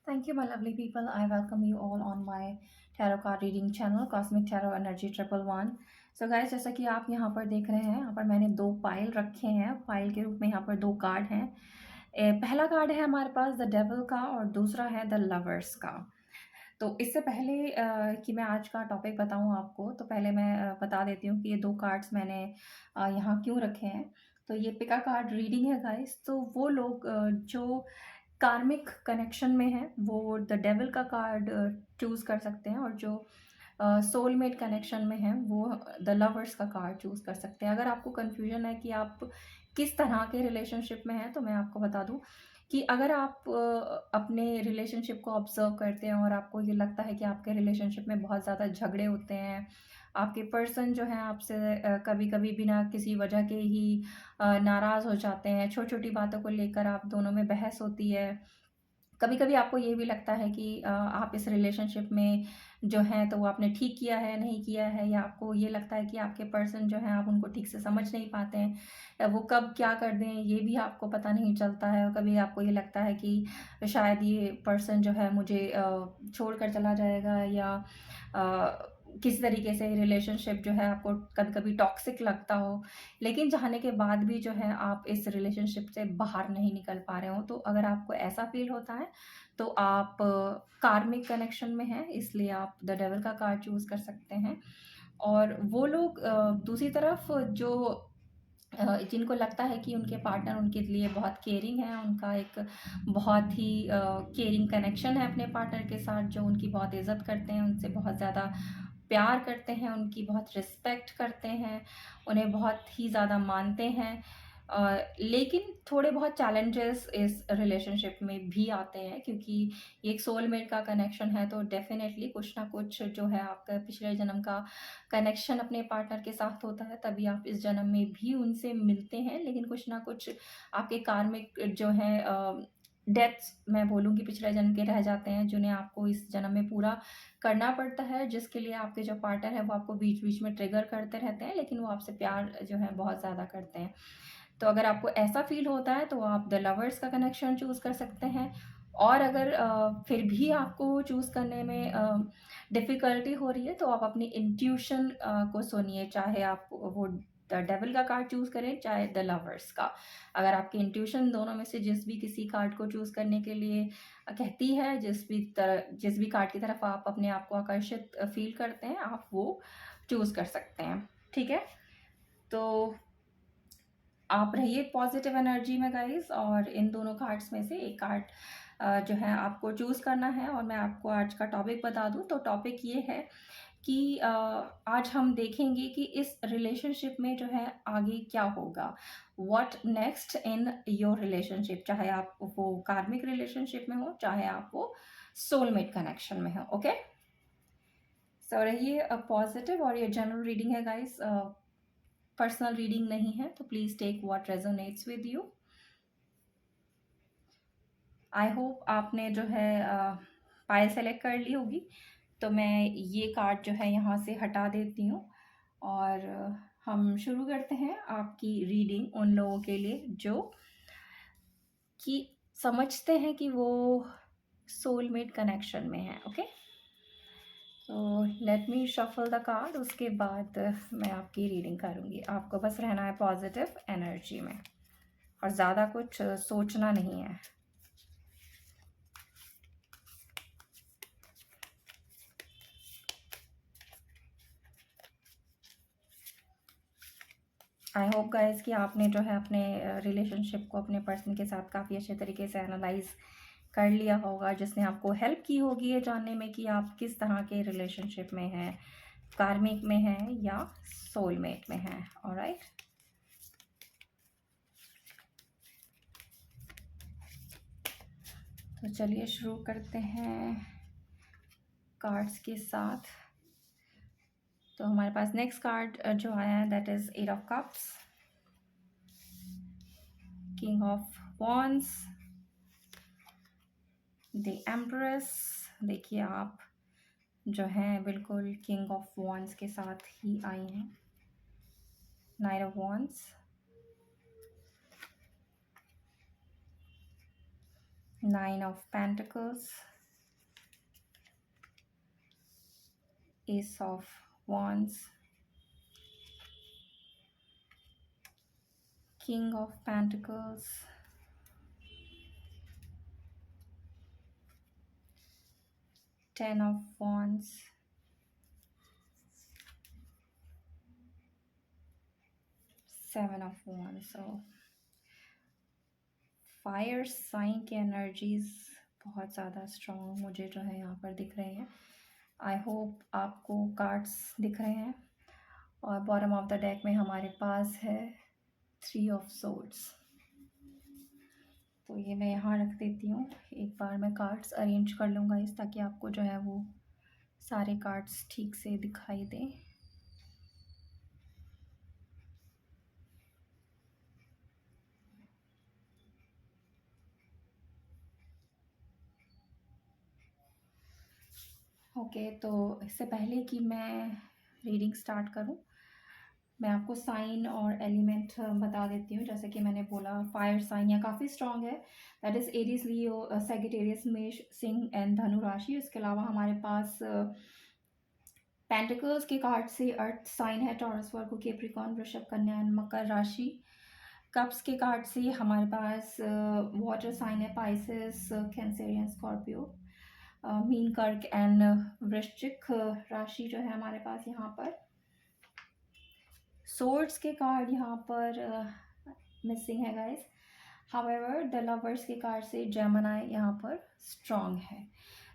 Thank you, my lovely people. I welcome you all on my tarot card reading channel, Cosmic Tarot Energy 111. So guys, जैसा कि आप यहाँ पर देख रहे हैं, यहाँ पर मैंने दो पाइल रखे हैं। पाइल के रूप में यहाँ पर दो कार्ड हैं। पहला कार्ड है हमारे पास द डेविल का और दूसरा है द लवर्स का। तो इससे पहले कि मैं आज का टॉपिक बताऊँ आपको, तो पहले मैं बता देती हूँ कि ये दो कार्ड्स मैंने यहाँ क्यों रखे हैं। तो ये पिका कार्ड रीडिंग है गाइस। तो वो लोग जो कार्मिक कनेक्शन में है वो द डेविल का कार्ड चूज़ कर सकते हैं, और जो सोलमेट कनेक्शन में है वो द लवर्स का कार्ड चूज़ कर सकते हैं। अगर आपको कन्फ्यूजन है कि आप किस तरह के रिलेशनशिप में हैं, तो मैं आपको बता दूं कि अगर आप अपने रिलेशनशिप को ऑब्जर्व करते हैं और आपको ये लगता है कि आपके रिलेशनशिप में बहुत ज़्यादा झगड़े होते हैं, आपके पर्सन जो है आपसे कभी कभी बिना किसी वजह के ही नाराज़ हो जाते हैं, छोटी छोटी बातों को लेकर आप दोनों में बहस होती है, कभी कभी आपको ये भी लगता है कि आप इस रिलेशनशिप में जो हैं तो वो आपने ठीक किया है नहीं किया है, या आपको ये लगता है कि आपके पर्सन जो हैं आप उनको ठीक से समझ नहीं पाते हैं, या वो कब क्या कर दें ये भी आपको पता नहीं चलता है। और कभी आपको ये लगता है कि शायद ये पर्सन जो है मुझे छोड़ कर चला जाएगा, या किसी तरीके से रिलेशनशिप जो है आपको कभी कभी टॉक्सिक लगता हो, लेकिन चाहने के बाद भी जो है आप इस रिलेशनशिप से बाहर नहीं निकल पा रहे हो। तो अगर आपको ऐसा फील होता है तो आप कार्मिक कनेक्शन में हैं, इसलिए आप द डेविल का कार्ड चूज़ कर सकते हैं। और वो लोग दूसरी तरफ जो जिनको लगता है कि उनके पार्टनर उनके लिए बहुत केयरिंग है, उनका एक बहुत ही केयरिंग कनेक्शन है अपने पार्टनर के साथ, जो उनकी बहुत इज़्ज़त करते हैं, उनसे बहुत ज़्यादा प्यार करते हैं, उनकी बहुत रिस्पेक्ट करते हैं, उन्हें बहुत ही ज़्यादा मानते हैं। लेकिन थोड़े बहुत चैलेंजेस इस रिलेशनशिप में भी आते हैं, क्योंकि ये एक सोलमेट का कनेक्शन है, तो डेफिनेटली कुछ ना कुछ जो है आपका पिछले जन्म का कनेक्शन अपने पार्टनर के साथ होता है, तभी आप इस जन्म में भी उनसे मिलते हैं। लेकिन कुछ ना कुछ आपके कार्मिक जो हैं डेथ्स मैं बोलूँगी पिछले जन्म के रह जाते हैं, जिन्हें आपको इस जन्म में पूरा करना पड़ता है, जिसके लिए आपके जो पार्टनर है वो आपको बीच बीच में ट्रिगर करते रहते हैं, लेकिन वो आपसे प्यार जो है बहुत ज़्यादा करते हैं। तो अगर आपको ऐसा फील होता है तो आप द लवर्स का कनेक्शन चूज़ कर सकते हैं। और अगर फिर भी आपको चूज़ करने में डिफ़िकल्टी हो रही है, तो आप अपनी इंट्यूशन को सुनिए, चाहे आप वो द डेविल का कार्ड चूज़ करें चाहे द लवर्स का। अगर आपकी इंट्यूशन दोनों में से जिस भी किसी कार्ड को चूज़ करने के लिए कहती है, जिस भी कार्ड की तरफ आप अपने आप को आकर्षित फील करते हैं, आप वो चूज़ कर सकते हैं। ठीक है? तो आप रहिए पॉजिटिव एनर्जी में गाइस, और इन दोनों कार्ड्स में से एक कार्ड जो है आपको चूज़ करना है। और मैं आपको आज का टॉपिक बता दूं, तो टॉपिक ये है कि आज हम देखेंगे कि इस रिलेशनशिप में जो है आगे क्या होगा, what next in your relationship, चाहे आप वो कार्मिक रिलेशनशिप में हो चाहे आप वो सोलमेट कनेक्शन में हो। ओके, सो रहिए पॉजिटिव। और ये जनरल रीडिंग है गाइस, पर्सनल रीडिंग नहीं है, तो please take what resonates with you. I hope आपने जो है फाइल सेलेक्ट कर ली होगी। तो मैं ये कार्ड जो है यहाँ से हटा देती हूँ, और हम शुरू करते हैं आपकी रीडिंग उन लोगों के लिए जो कि समझते हैं कि वो सोलमेट कनेक्शन में है। ओके, तो let me shuffle the card, उसके बाद मैं आपकी रीडिंग करूँगी। आपको बस रहना है पॉजिटिव एनर्जी में, और ज़्यादा कुछ सोचना नहीं है। आई होप गाइस कि आपने जो है अपने रिलेशनशिप को अपने पर्सन के साथ काफ़ी अच्छे तरीके से एनालाइज कर लिया होगा, जिसने आपको हेल्प की होगी ये जानने में कि आप किस तरह के रिलेशनशिप में हैं, कार्मिक में हैं या सोलमेट में हैं। ऑलराइट, तो चलिए शुरू करते हैं कार्ड्स के साथ। तो हमारे पास नेक्स्ट कार्ड जो आया है that is eight of cups, king of wands, the empress. देखिए आप जो हैं बिल्कुल किंग ऑफ वॉन्ड्स के साथ ही आई हैं। Night of wands, nine of pentacles, Ace of Wands, King of Pentacles, Ten of Wands, Seven of Wands. So fire sign के energies बहुत ज़्यादा स्ट्रॉन्ग मुझे जो है यहाँ पर दिख रहे हैं। आई होप आपको कार्ड्स दिख रहे हैं। और बॉटम ऑफ द डेक में हमारे पास है 3 ऑफ सोर्ड्स। तो ये मैं यहाँ रख देती हूँ। एक बार मैं कार्ड्स अरेंज कर लूँगा इस, ताकि आपको जो है वो सारे कार्ड्स ठीक से दिखाई दें। ओके, तो इससे पहले कि मैं रीडिंग स्टार्ट करूँ, मैं आपको साइन और एलिमेंट बता देती हूँ। जैसे कि मैंने बोला, फायर साइन या काफ़ी स्ट्रॉन्ग है, that is Aries, Leo, Sagittarius, मेष, सिंह एंड धनु राशि। इसके अलावा हमारे पास पेंटिकल्स के कार्ड से अर्थ साइन है, टॉरस, वर्गो, कैप्रिकॉर्न, वृषभ, कन्या एंड मकर राशि। कप्स के कार्ड से हमारे पास वाटर साइन है, पाइसेस, कैंसेरियन, स्कॉर्पियो, मीन, कर्क एंड वृश्चिक राशि जो है हमारे पास यहाँ पर। सोर्ड्स के कार्ड यहाँ पर मिसिंग है गाइस। हाउएवर द लवर्स के कार्ड से जेमिनी यहाँ पर स्ट्रॉन्ग है।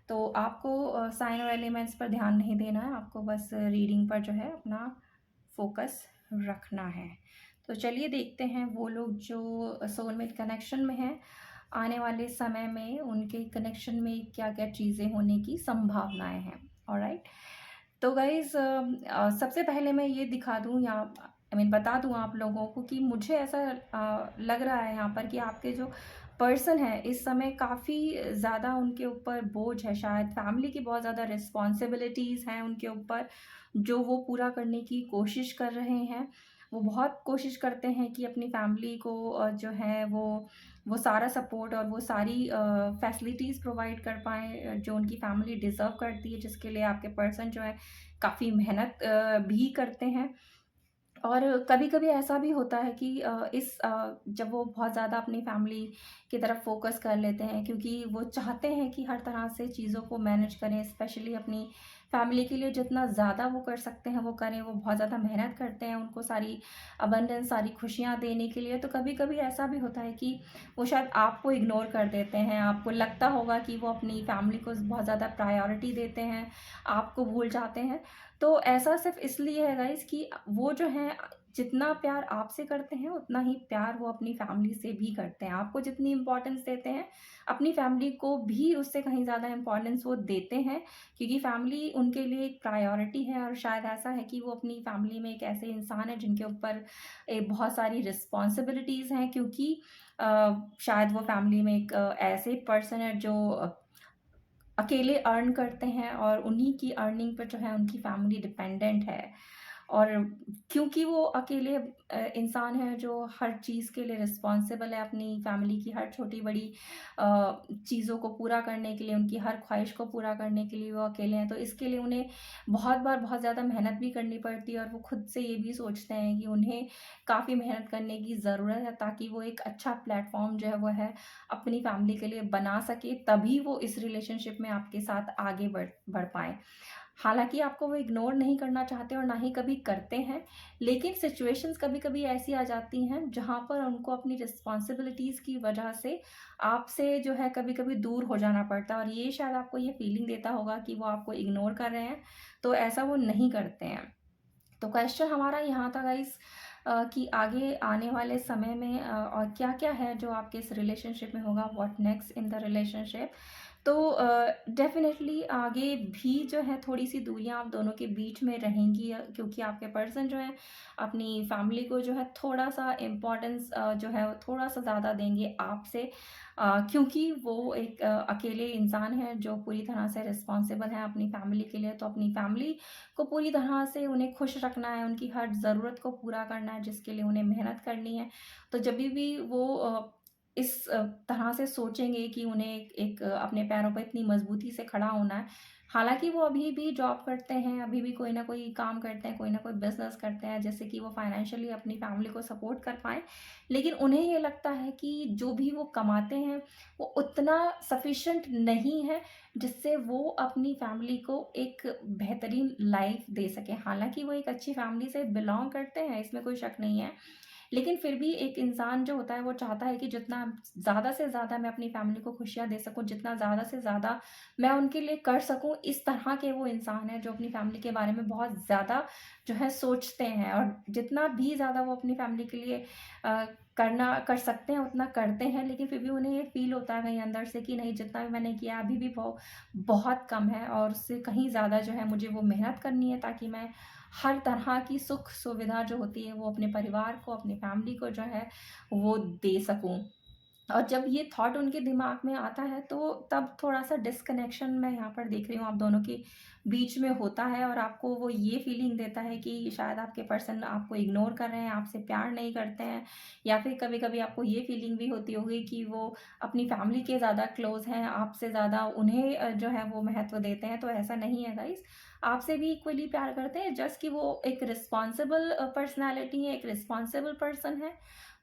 तो आपको साइन और एलिमेंट्स पर ध्यान नहीं देना है, आपको बस रीडिंग पर जो है अपना फोकस रखना है। तो चलिए देखते हैं वो लोग जो सोलमेट कनेक्शन में हैं, आने वाले समय में उनके कनेक्शन में क्या क्या चीज़ें होने की संभावनाएं हैं। ऑलराइट, तो गाइज़ सबसे पहले मैं ये दिखा दूँ या बता दूँ आप लोगों को कि मुझे ऐसा लग रहा है यहाँ पर कि आपके जो पर्सन है इस समय काफ़ी ज़्यादा उनके ऊपर बोझ है। शायद फैमिली की बहुत ज़्यादा रिस्पॉन्सिबिलिटीज़ हैं उनके ऊपर, जो वो पूरा करने की कोशिश कर रहे हैं। वो बहुत कोशिश करते हैं कि अपनी फैमिली को जो है वो सारा सपोर्ट और वो सारी फैसिलिटीज़ प्रोवाइड कर पाएँ जो उनकी फैमिली डिज़र्व करती है, जिसके लिए आपके पर्सन जो है काफ़ी मेहनत भी करते हैं। और कभी-कभी ऐसा भी होता है कि जब वो बहुत ज़्यादा अपनी फैमिली की तरफ फ़ोकस कर लेते हैं, क्योंकि वो चाहते हैं कि हर तरह से चीज़ों को मैनेज करें, स्पेशली अपनी फैमिली के लिए जितना ज़्यादा वो कर सकते हैं वो करें। वो बहुत ज़्यादा मेहनत करते हैं उनको सारी अबंडेंस, सारी खुशियाँ देने के लिए। तो कभी-कभी ऐसा भी होता है कि वो शायद आपको इग्नोर कर देते हैं। आपको लगता होगा कि वो अपनी फैमिली को बहुत ज़्यादा प्रायोरिटी देते हैं, आपको भूल जाते हैं। तो ऐसा सिर्फ़ इसलिए है गाइज़ कि वो जो हैं जितना प्यार आपसे करते हैं उतना ही प्यार वो अपनी फैमिली से भी करते हैं। आपको जितनी इम्पोर्टेंस देते हैं, अपनी फैमिली को भी उससे कहीं ज़्यादा इम्पोर्टेंस वो देते हैं, क्योंकि फैमिली उनके लिए एक प्रायोरिटी है। और शायद ऐसा है कि वो अपनी फैमिली में एक ऐसे इंसान हैं जिनके ऊपर बहुत सारी रिस्पॉन्सिबिलिटीज़ हैं, क्योंकि शायद वो फैमिली में एक ऐसे पर्सन है जो अकेले अर्न करते हैं और उन्हीं की अर्निंग पर जो है उनकी फैमिली डिपेंडेंट है। और क्योंकि वो अकेले इंसान हैं जो हर चीज़ के लिए रिस्पॉन्सिबल है, अपनी फैमिली की हर छोटी-बड़ी चीज़ों को पूरा करने के लिए, उनकी हर ख्वाहिश को पूरा करने के लिए वो अकेले हैं। तो इसके लिए उन्हें बहुत बार बहुत ज़्यादा मेहनत भी करनी पड़ती है, और वो खुद से ये भी सोचते हैं कि उन्हें काफ़ी मेहनत करने की ज़रूरत है, ताकि वो एक अच्छा प्लेटफ़ॉर्म जो है वो है अपनी फैमिली के लिए बना सके, तभी वो इस रिलेशनशिप में आपके साथ आगे बढ़ बढ़ पाएँ। हालाँकि आपको वो इग्नोर नहीं करना चाहते और ना ही कभी करते हैं, लेकिन सिचुएशंस कभी-कभी ऐसी आ जाती हैं जहाँ पर उनको अपनी रिस्पॉन्सिबिलिटीज़ की वजह से आपसे जो है कभी-कभी दूर हो जाना पड़ता है, और ये शायद आपको ये फीलिंग देता होगा कि वो आपको इग्नोर कर रहे हैं, तो ऐसा वो नहीं करते हैं। तो क्वेश्चन हमारा यहाँ था गाइस कि आगे आने वाले समय में और क्या-क्या है जो आपके इस रिलेशनशिप में होगा, what next in the relationship. तो डेफ़िनेटली आगे भी जो है थोड़ी-सी दूरियाँ आप दोनों के बीच में रहेंगी, क्योंकि आपके पर्सन जो है अपनी फैमिली को जो है थोड़ा-सा इम्पोर्टेंस जो है वो थोड़ा-सा ज़्यादा देंगे आपसे, क्योंकि वो एक अकेले इंसान हैं जो पूरी तरह से रिस्पॉन्सिबल हैं अपनी फैमिली के लिए। तो अपनी फैमिली को पूरी तरह से उन्हें खुश रखना है, उनकी हर ज़रूरत को पूरा करना है, जिसके लिए उन्हें मेहनत करनी है। तो जभी भी वो इस तरह से सोचेंगे कि उन्हें एक अपने पैरों पे इतनी मज़बूती से खड़ा होना है। हालाँकि वो अभी भी जॉब करते हैं, अभी भी कोई न कोई काम करते हैं, कोई न कोई बिज़नेस करते हैं, जिससे कि वो फाइनेंशियली अपनी फैमिली को सपोर्ट कर पाएँ। लेकिन उन्हें ये लगता है कि जो भी वो कमाते हैं, वो उतना सफ़िशिएंट नहीं है, जिससे वो अपनी फैमिली को एक बेहतरीन लाइफ़ दे सकें। हालाँकि वो एक अच्छी फैमिली से बिलॉन्ग करते हैं, इसमें कोई शक नहीं है। लेकिन फिर भी एक इंसान जो होता है वो चाहता है कि जितना ज़्यादा से ज़्यादा मैं अपनी फैमिली को खुशियाँ दे सकूँ, जितना ज़्यादा से ज़्यादा मैं उनके लिए कर सकूँ, इस तरह के वो इंसान हैं जो अपनी फैमिली के बारे में बहुत ज़्यादा जो है सोचते हैं, और जितना भी ज़्यादा वो अपनी फैमिली के लिए अ, करना कर सकते हैं उतना करते हैं। लेकिन फिर भी उन्हें ये फ़ील होता है कहीं अंदर से कि नहीं, जितना भी मैंने किया अभी भी बहुत कम है, और उससे कहीं ज़्यादा जो है मुझे वो मेहनत करनी है, ताकि मैं हर तरह की सुख-सुविधा जो होती है वो अपने परिवार को, अपनी फैमिली को जो है वो दे सकूँ। और जब ये थॉट उनके दिमाग में आता है, तो तब थोड़ा-सा डिस्कनेक्शन मैं यहाँ पर देख रही हूँ आप दोनों के बीच में होता है, और आपको वो ये फ़ीलिंग देता है कि शायद आपके पर्सन आपको इग्नोर कर रहे हैं, आपसे प्यार नहीं करते हैं, या फिर कभी-कभी आपको ये फ़ीलिंग भी होती होगी कि वो अपनी फैमिली के ज़्यादा क्लोज़ हैं, आपसे ज़्यादा उन्हें जो है वो महत्व देते हैं। तो ऐसा नहीं है गाइज़, आपसे भी इक्वली प्यार करते हैं, जस्ट कि वो एक रिस्पॉन्सिबल पर्सनैलिटी है, एक रिस्पॉन्सिबल पर्सन है।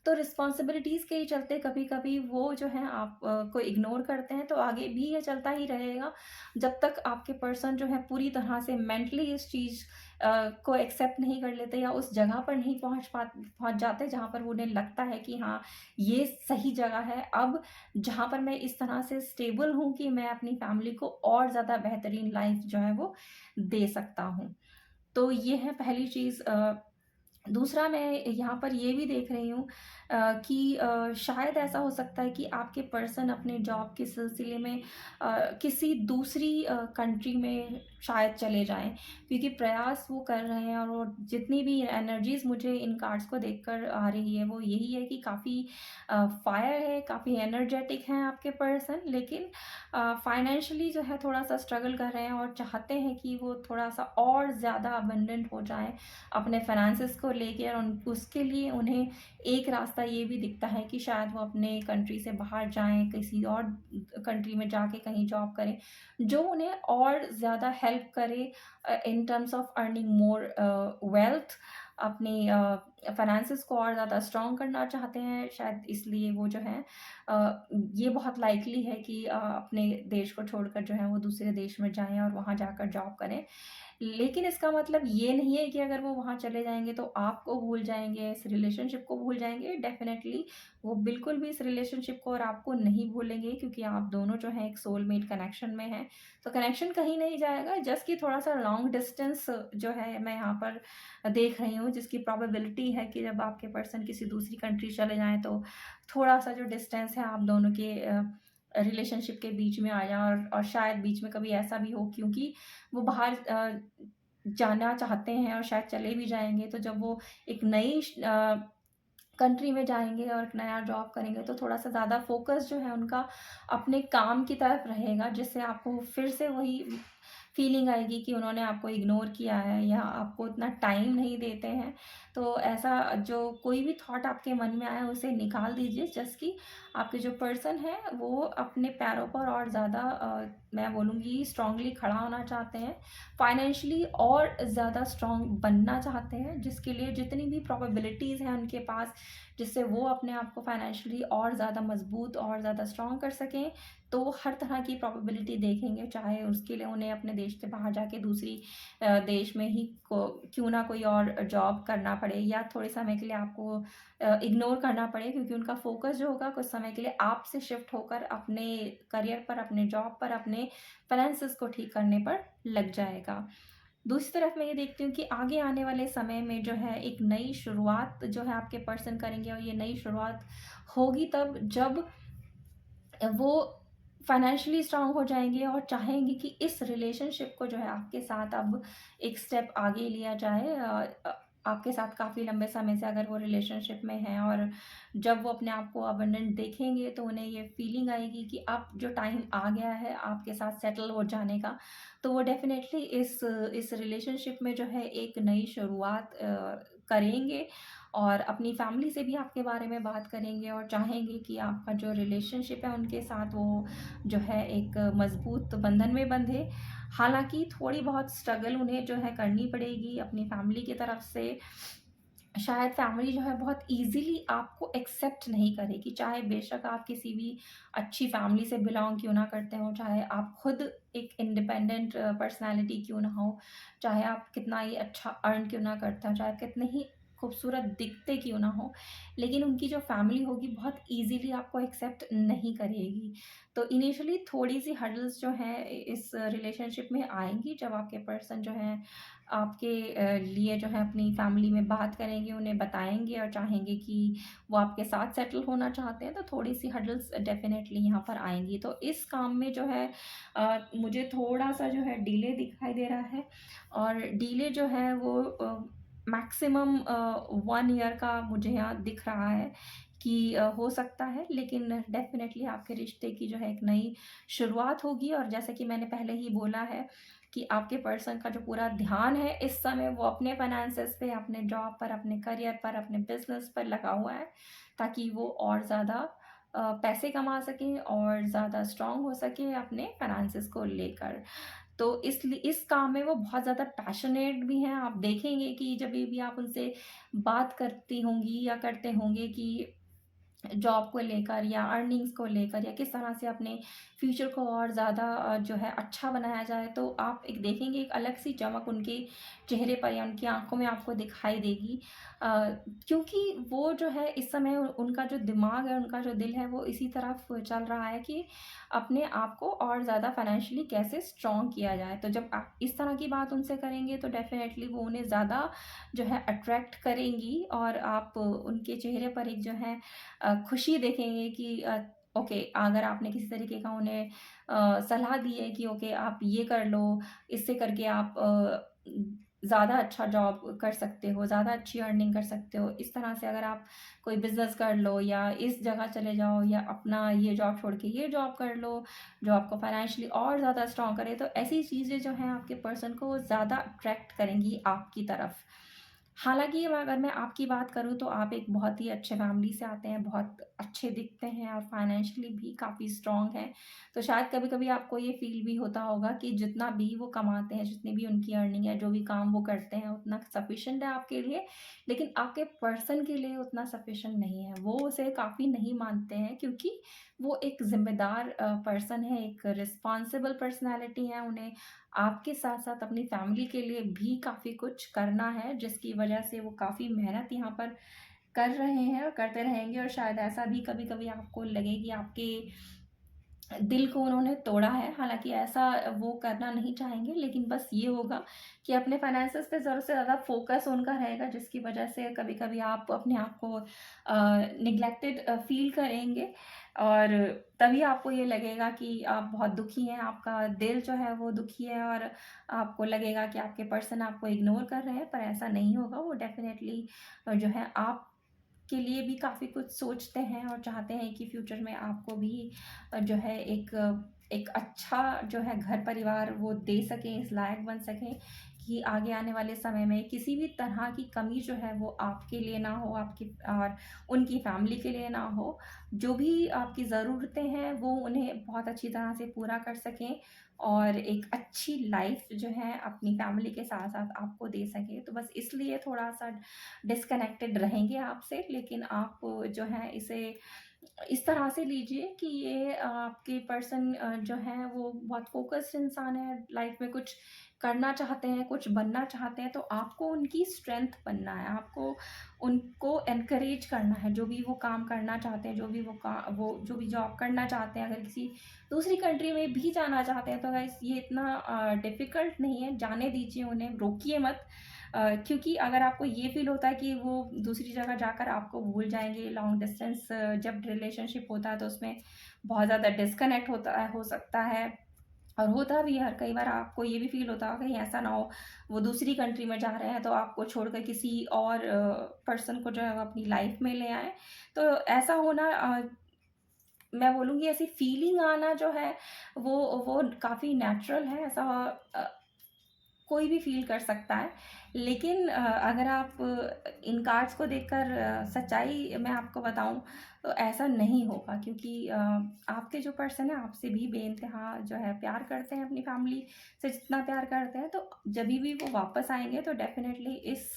तो रिस्पॉन्सिबिलिटीज़ के ही चलते कभी-कभी वो जो है आप को इग्नोर करते हैं, तो आगे भी ये चलता ही रहेगा, जब तक आपके पर्सन जो है पूरी तरह से मेंटली इस चीज़ को एक्सेप्ट नहीं कर लेते, या उस जगह पर नहीं पहुँच जाते जहाँ पर उन्हें लगता है कि हाँ, ये सही जगह है, अब जहाँ पर मैं इस तरह से स्टेबल हूँ कि मैं अपनी फैमिली को और ज़्यादा बेहतरीन लाइफ़ जो है वो दे सकता हूँ। तो ये है पहली चीज़। दूसरा मैं यहाँ पर ये भी देख रही हूँ कि शायद ऐसा हो सकता है कि आपके पर्सन अपने जॉब के सिलसिले में किसी दूसरी कंट्री में शायद चले जाएँ, क्योंकि प्रयास वो कर रहे हैं, और वो जितनी भी एनर्जीज़ मुझे इन कार्ड्स को देखकर आ रही है, वो यही है कि काफ़ी फायर है, काफ़ी एनर्जेटिक हैं आपके पर्सन, लेकिन फाइनेंशियली जो है थोड़ा-सा स्ट्रगल कर रहे हैं, और चाहते हैं कि वो थोड़ा-सा और ज़्यादा अबंडेंट हो जाएँ अपने फाइनेंसेस को लेके, और उन उसके लिए उन्हें एक रास्ता ये भी दिखता है कि शायद वो अपने कंट्री से बाहर जाएँ, किसी और कंट्री में जाके कहीं जॉब करें, जो उन्हें और ज़्यादा हेल्प करे in terms of earning more wealth. अपनी फाइनेंसेस को और ज़्यादा स्ट्रॉन्ग करना चाहते हैं, शायद इसलिए वो जो है ये बहुत लाइकली है कि अपने देश को छोड़कर जो है वो दूसरे देश में जाएँ और वहाँ जाकर जॉब करें। लेकिन इसका मतलब ये नहीं है कि अगर वो वहाँ चले जाएँगे तो आपको भूल जाएँगे, इस रिलेशनशिप को भूल जाएँगे। डेफ़िनेटली वो बिल्कुल भी इस रिलेशनशिप को और आपको नहीं भूलेंगे, क्योंकि आप दोनों जो हैं एक सोलमेट कनेक्शन में हैं। तो कनेक्शन कहीं नहीं जाएगा, जस्ट कि थोड़ा-सा लॉन्ग डिस्टेंस जो है मैं यहाँ पर देख रही हूँ, जिसकी प्रोबेबिलिटी है कि जब आपके पर्सन किसी दूसरी कंट्री चले जाएँ, तो थोड़ा-सा जो डिस्टेंस है आप दोनों के रिलेशनशिप के बीच में आ जाए, और शायद बीच में कभी ऐसा भी हो, क्योंकि वो बाहर जाना चाहते हैं और शायद चले भी जाएँगे, तो जब वो एक नई कंट्री में जाएँगे और एक नया जॉब करेंगे, तो थोड़ा-सा ज़्यादा फ़ोकस जो है उनका अपने काम की तरफ रहेगा, जिससे आपको फिर से वही फीलिंग आएगी कि उन्होंने आपको इग्नोर किया है, या आपको उतना टाइम नहीं देते हैं। तो ऐसा जो कोई भी थॉट आपके मन में आए उसे निकाल दीजिए, जस्ट कि आपके जो पर्सन है वो अपने पैरों पर और ज़्यादा मैं बोलूँगी स्ट्रॉन्गली खड़ा होना चाहते हैं। फाइनेंशियली और ज़्यादा स्ट्रॉन्ग बनना चाहते हैं, जिसके लिए जितनी भी प्रोबेबिलिटीज़ हैं उनके पास, जिससे वो अपने आप को फाइनेंशियली और ज़्यादा मज़बूत और ज़्यादा स्ट्रॉन्ग कर सकें, तो वो हर तरह की प्रोबेबिलिटी देखेंगे, चाहे उसके लिए उन्हें अपने देश से बाहर जाके दूसरी देश में ही को क्यों ना कोई और जॉब करना पड़े, या थोड़े समय के लिए आपको इग्नोर करना पड़े, क्योंकि उनका फ़ोकस जो होगा कुछ समय के लिए आपसे शिफ्ट होकर अपने करियर पर, अपने जॉब पर, अपने फाइनेंसेस को ठीक करने पर लग जाएगा। दूसरी तरफ मैं ये देखती हूँ कि आगे आने वाले समय में जो है एक नई शुरुआत जो है आपके पर्सन करेंगे, और ये नई शुरुआत होगी तब जब वो फाइनेंशियली स्ट्रांग हो जाएँगे, और चाहेंगे कि इस रिलेशनशिप को जो है आपके साथ अब एक स्टेप आगे लिया जाए। आपके साथ काफ़ी लंबे समय से अगर वो रिलेशनशिप में हैं, और जब वो अपने आप को अबंडेंट देखेंगे, तो उन्हें ये फीलिंग आएगी कि अब जो टाइम आ गया है आपके साथ सेटल हो जाने का। तो वो डेफ़िनेटली इस रिलेशनशिप में जो है एक नई शुरुआत करेंगे, और अपनी फैमिली से भी आपके बारे में बात करेंगे और चाहेंगे कि आपका जो रिलेशनशिप है उनके साथ वो जो है एक मज़बूत बंधन में बंधे। हालाँकि थोड़ी बहुत स्ट्रगल उन्हें जो है करनी पड़ेगी अपनी फैमिली की तरफ से। शायद फैमिली जो है बहुत ईज़िली आपको एक्सेप्ट नहीं करेगी, चाहे बेशक आप किसी भी अच्छी फैमिली से बिलॉन्ग क्यों ना करते हों, चाहे आप खुद एक इंडिपेंडेंट पर्सनैलिटी क्यों ना हो, चाहे आप कितना ही अच्छा अर्न क्यों ना करते हो, चाहे आप कितने ही खूबसूरत दिखते क्यों ना हो, लेकिन उनकी जो फैमिली होगी बहुत ईज़िली आपको एक्सेप्ट नहीं करेगी। तो इनिशियली थोड़ी-सी हर्डल्स जो हैं इस रिलेशनशिप में आएँगी, जब आपके पर्सन जो हैं आपके लिए जो है अपनी फैमिली में बात करेंगे, उन्हें बताएँगे और चाहेंगे कि वो आपके साथ सेटल होना चाहते हैं, तो थोड़ी-सी हर्डल्स डेफ़िनेटली यहाँ पर आएँगी। तो इस काम में जो है मुझे थोड़ा-सा जो है डिले दिखाई दे रहा है और डिले जो है वो मैक्सिमम 1 ईयर का मुझे यहाँ दिख रहा है कि हो सकता है, लेकिन डेफ़िनेटली आपके रिश्ते की जो है एक नई शुरुआत होगी और जैसे कि मैंने पहले ही बोला है कि आपके पर्सन का जो पूरा ध्यान है इस समय वो अपने फाइनेंसेस पे, अपने जॉब पर, अपने करियर पर, अपने बिज़नेस पर लगा हुआ है, ताकि वो और ज़्यादा पैसे कमा सकें और ज़्यादा स्ट्रॉन्ग हो सकें अपने फाइनेंसेस को लेकर। तो इस काम में वो बहुत ज़्यादा पैशनेट भी हैं। आप देखेंगे कि जभी भी आप उनसे बात करती होंगी या करते होंगे कि जॉब को लेकर या अर्निंग्स को लेकर या किस तरह से अपने फ्यूचर को और ज़्यादा जो है अच्छा बनाया जाए, तो आप एक देखेंगे एक अलग सी चमक उनके चेहरे पर या उनकी आंखों में आपको दिखाई देगी। अ, क्योंकि वो जो है इस समय उनका जो दिमाग है, उनका जो दिल है, वो इसी तरफ चल रहा है कि अपने आप को और ज़्यादा फाइनेंशियली कैसे स्ट्रॉन्ग किया जाए। तो जब आप इस तरह की बात उनसे करेंगे तो डेफिनेटली वो उन्हें ज़्यादा जो है अट्रैक्ट करेंगी और आप उनके चेहरे पर एक जो है खुशी देखेंगे कि ओके, अगर आपने किसी तरीके का उन्हें सलाह दी है कि ओके आप ये कर लो, इससे करके आप ज़्यादा अच्छा जॉब कर सकते हो, ज़्यादा अच्छी अर्निंग कर सकते हो। इस तरह से अगर आप कोई बिज़नेस कर लो या इस जगह चले जाओ या अपना ये जॉब छोड़ के ये जॉब कर लो, जो आपको फाइनेंशियली और ज़्यादा स्ट्रॉन्ग करे। तो ऐसी चीज़ें जो हैं आपके पर्सन को ज़्यादा अट्रैक्ट करेंगी आपकी तरफ। हालाँकि अगर मैं आपकी बात करूँ तो आप एक बहुत ही अच्छे फैमिली से आते हैं, बहुत अच्छे दिखते हैं और फाइनेंशियली भी काफ़ी स्ट्रॉन्ग हैं। तो शायद कभी-कभी आपको ये फ़ील भी होता होगा कि जितना भी वो कमाते हैं, जितनी भी उनकी अर्निंग है, जो भी काम वो करते हैं, उतना सफ़िशिएंट है आपके लिए, लेकिन आपके पर्सन के लिए उतना सफ़िशिएंट नहीं है। वो उसे काफ़ी नहीं मानते हैं क्योंकि वो एक ज़िम्मेदार पर्सन है, एक रिस्पॉन्सिबल पर्सनैलिटी है। उन्हें आपके साथ-साथ अपनी फैमिली के लिए भी काफ़ी कुछ करना है, जिसकी वजह से वो काफ़ी मेहनत यहाँ पर कर रहे हैं और करते रहेंगे और शायद ऐसा भी कभी-कभी आपको लगे कि आपके दिल को उन्होंने तोड़ा है। हालाँकि ऐसा वो करना नहीं चाहेंगे, लेकिन बस ये होगा कि अपने फाइनेंसेस पे ज़रूरत से ज़्यादा फ़ोकस उनका रहेगा, जिसकी वजह से कभी-कभी आप अपने आप को नेग्लेक्टेड फ़ील करेंगे और तभी आपको ये लगेगा कि आप बहुत दुखी हैं, आपका दिल जो है वो दुखी है और आपको लगेगा कि आपके पर्सन आपको इग्नोर कर रहे हैं, पर ऐसा नहीं होगा। वो डेफ़िनेटली जो है आप के लिए भी काफ़ी कुछ सोचते हैं और चाहते हैं कि फ्यूचर में आपको भी जो है एक अच्छा जो है घर-परिवार वो दे सकें, इस लायक बन सकें कि आगे आने वाले समय में किसी भी तरह की कमी जो है वो आपके लिए ना हो, आपकी और उनकी फैमिली के लिए ना हो। जो भी आपकी ज़रूरतें हैं वो उन्हें बहुत अच्छी तरह से पूरा कर सकें और एक अच्छी लाइफ़ जो है अपनी फैमिली के साथ-साथ आपको दे सकें। तो बस इसलिए थोड़ा-सा डिस्कनेक्टेड रहेंगे आपसे, लेकिन आप जो है इसे इस तरह से लीजिए कि ये आपके पर्सन जो हैं वो बहुत फ़ोकस्ड इंसान है, लाइफ़ में कुछ करना चाहते हैं, कुछ बनना चाहते हैं, तो आपको उनकी स्ट्रेंथ बनना है, आपको उनको एनकरेज करना है, जो भी वो काम करना चाहते हैं, वो जो भी जॉब करना चाहते हैं, अगर किसी दूसरी कंट्री में भी जाना चाहते हैं, तो गाइस ये इतना डिफ़िकल्ट नहीं है, जाने दीजिए उन्हें, रोकिए मत। क्योंकि अगर आपको ये फ़ील होता है कि वो दूसरी जगह जाकर आपको भूल जाएँगे, लॉन्ग डिस्टेंस जब रिलेशनशिप होता है तो उसमें बहुत ज़्यादा डिस्कनेक्ट होता है हो सकता है और होता भी है। कई बार आपको ये भी फ़ील होता होगा कहीं ऐसा ना हो वो दूसरी कंट्री में जा रहे हैं तो आपको छोड़कर किसी और पर्सन को जो है वो अपनी लाइफ़ में ले आएँ। तो ऐसा होना मैं बोलूँगी ऐसी फ़ीलिंग आना जो है वो काफ़ी नेचुरल है। ऐसा अ कोई भी फ़ील कर सकता है। लेकिन अगर आप इन कार्ड्स को देखकर सच्चाई मैं आपको बताऊँ तो ऐसा नहीं होगा, क्योंकि आपके जो पर्सन है आपसे भी बेइंतहा जो है प्यार करते हैं, अपनी फैमिली से जितना प्यार करते हैं, तो जभी भी वो वापस आएँगे तो डेफ़िनेटली इस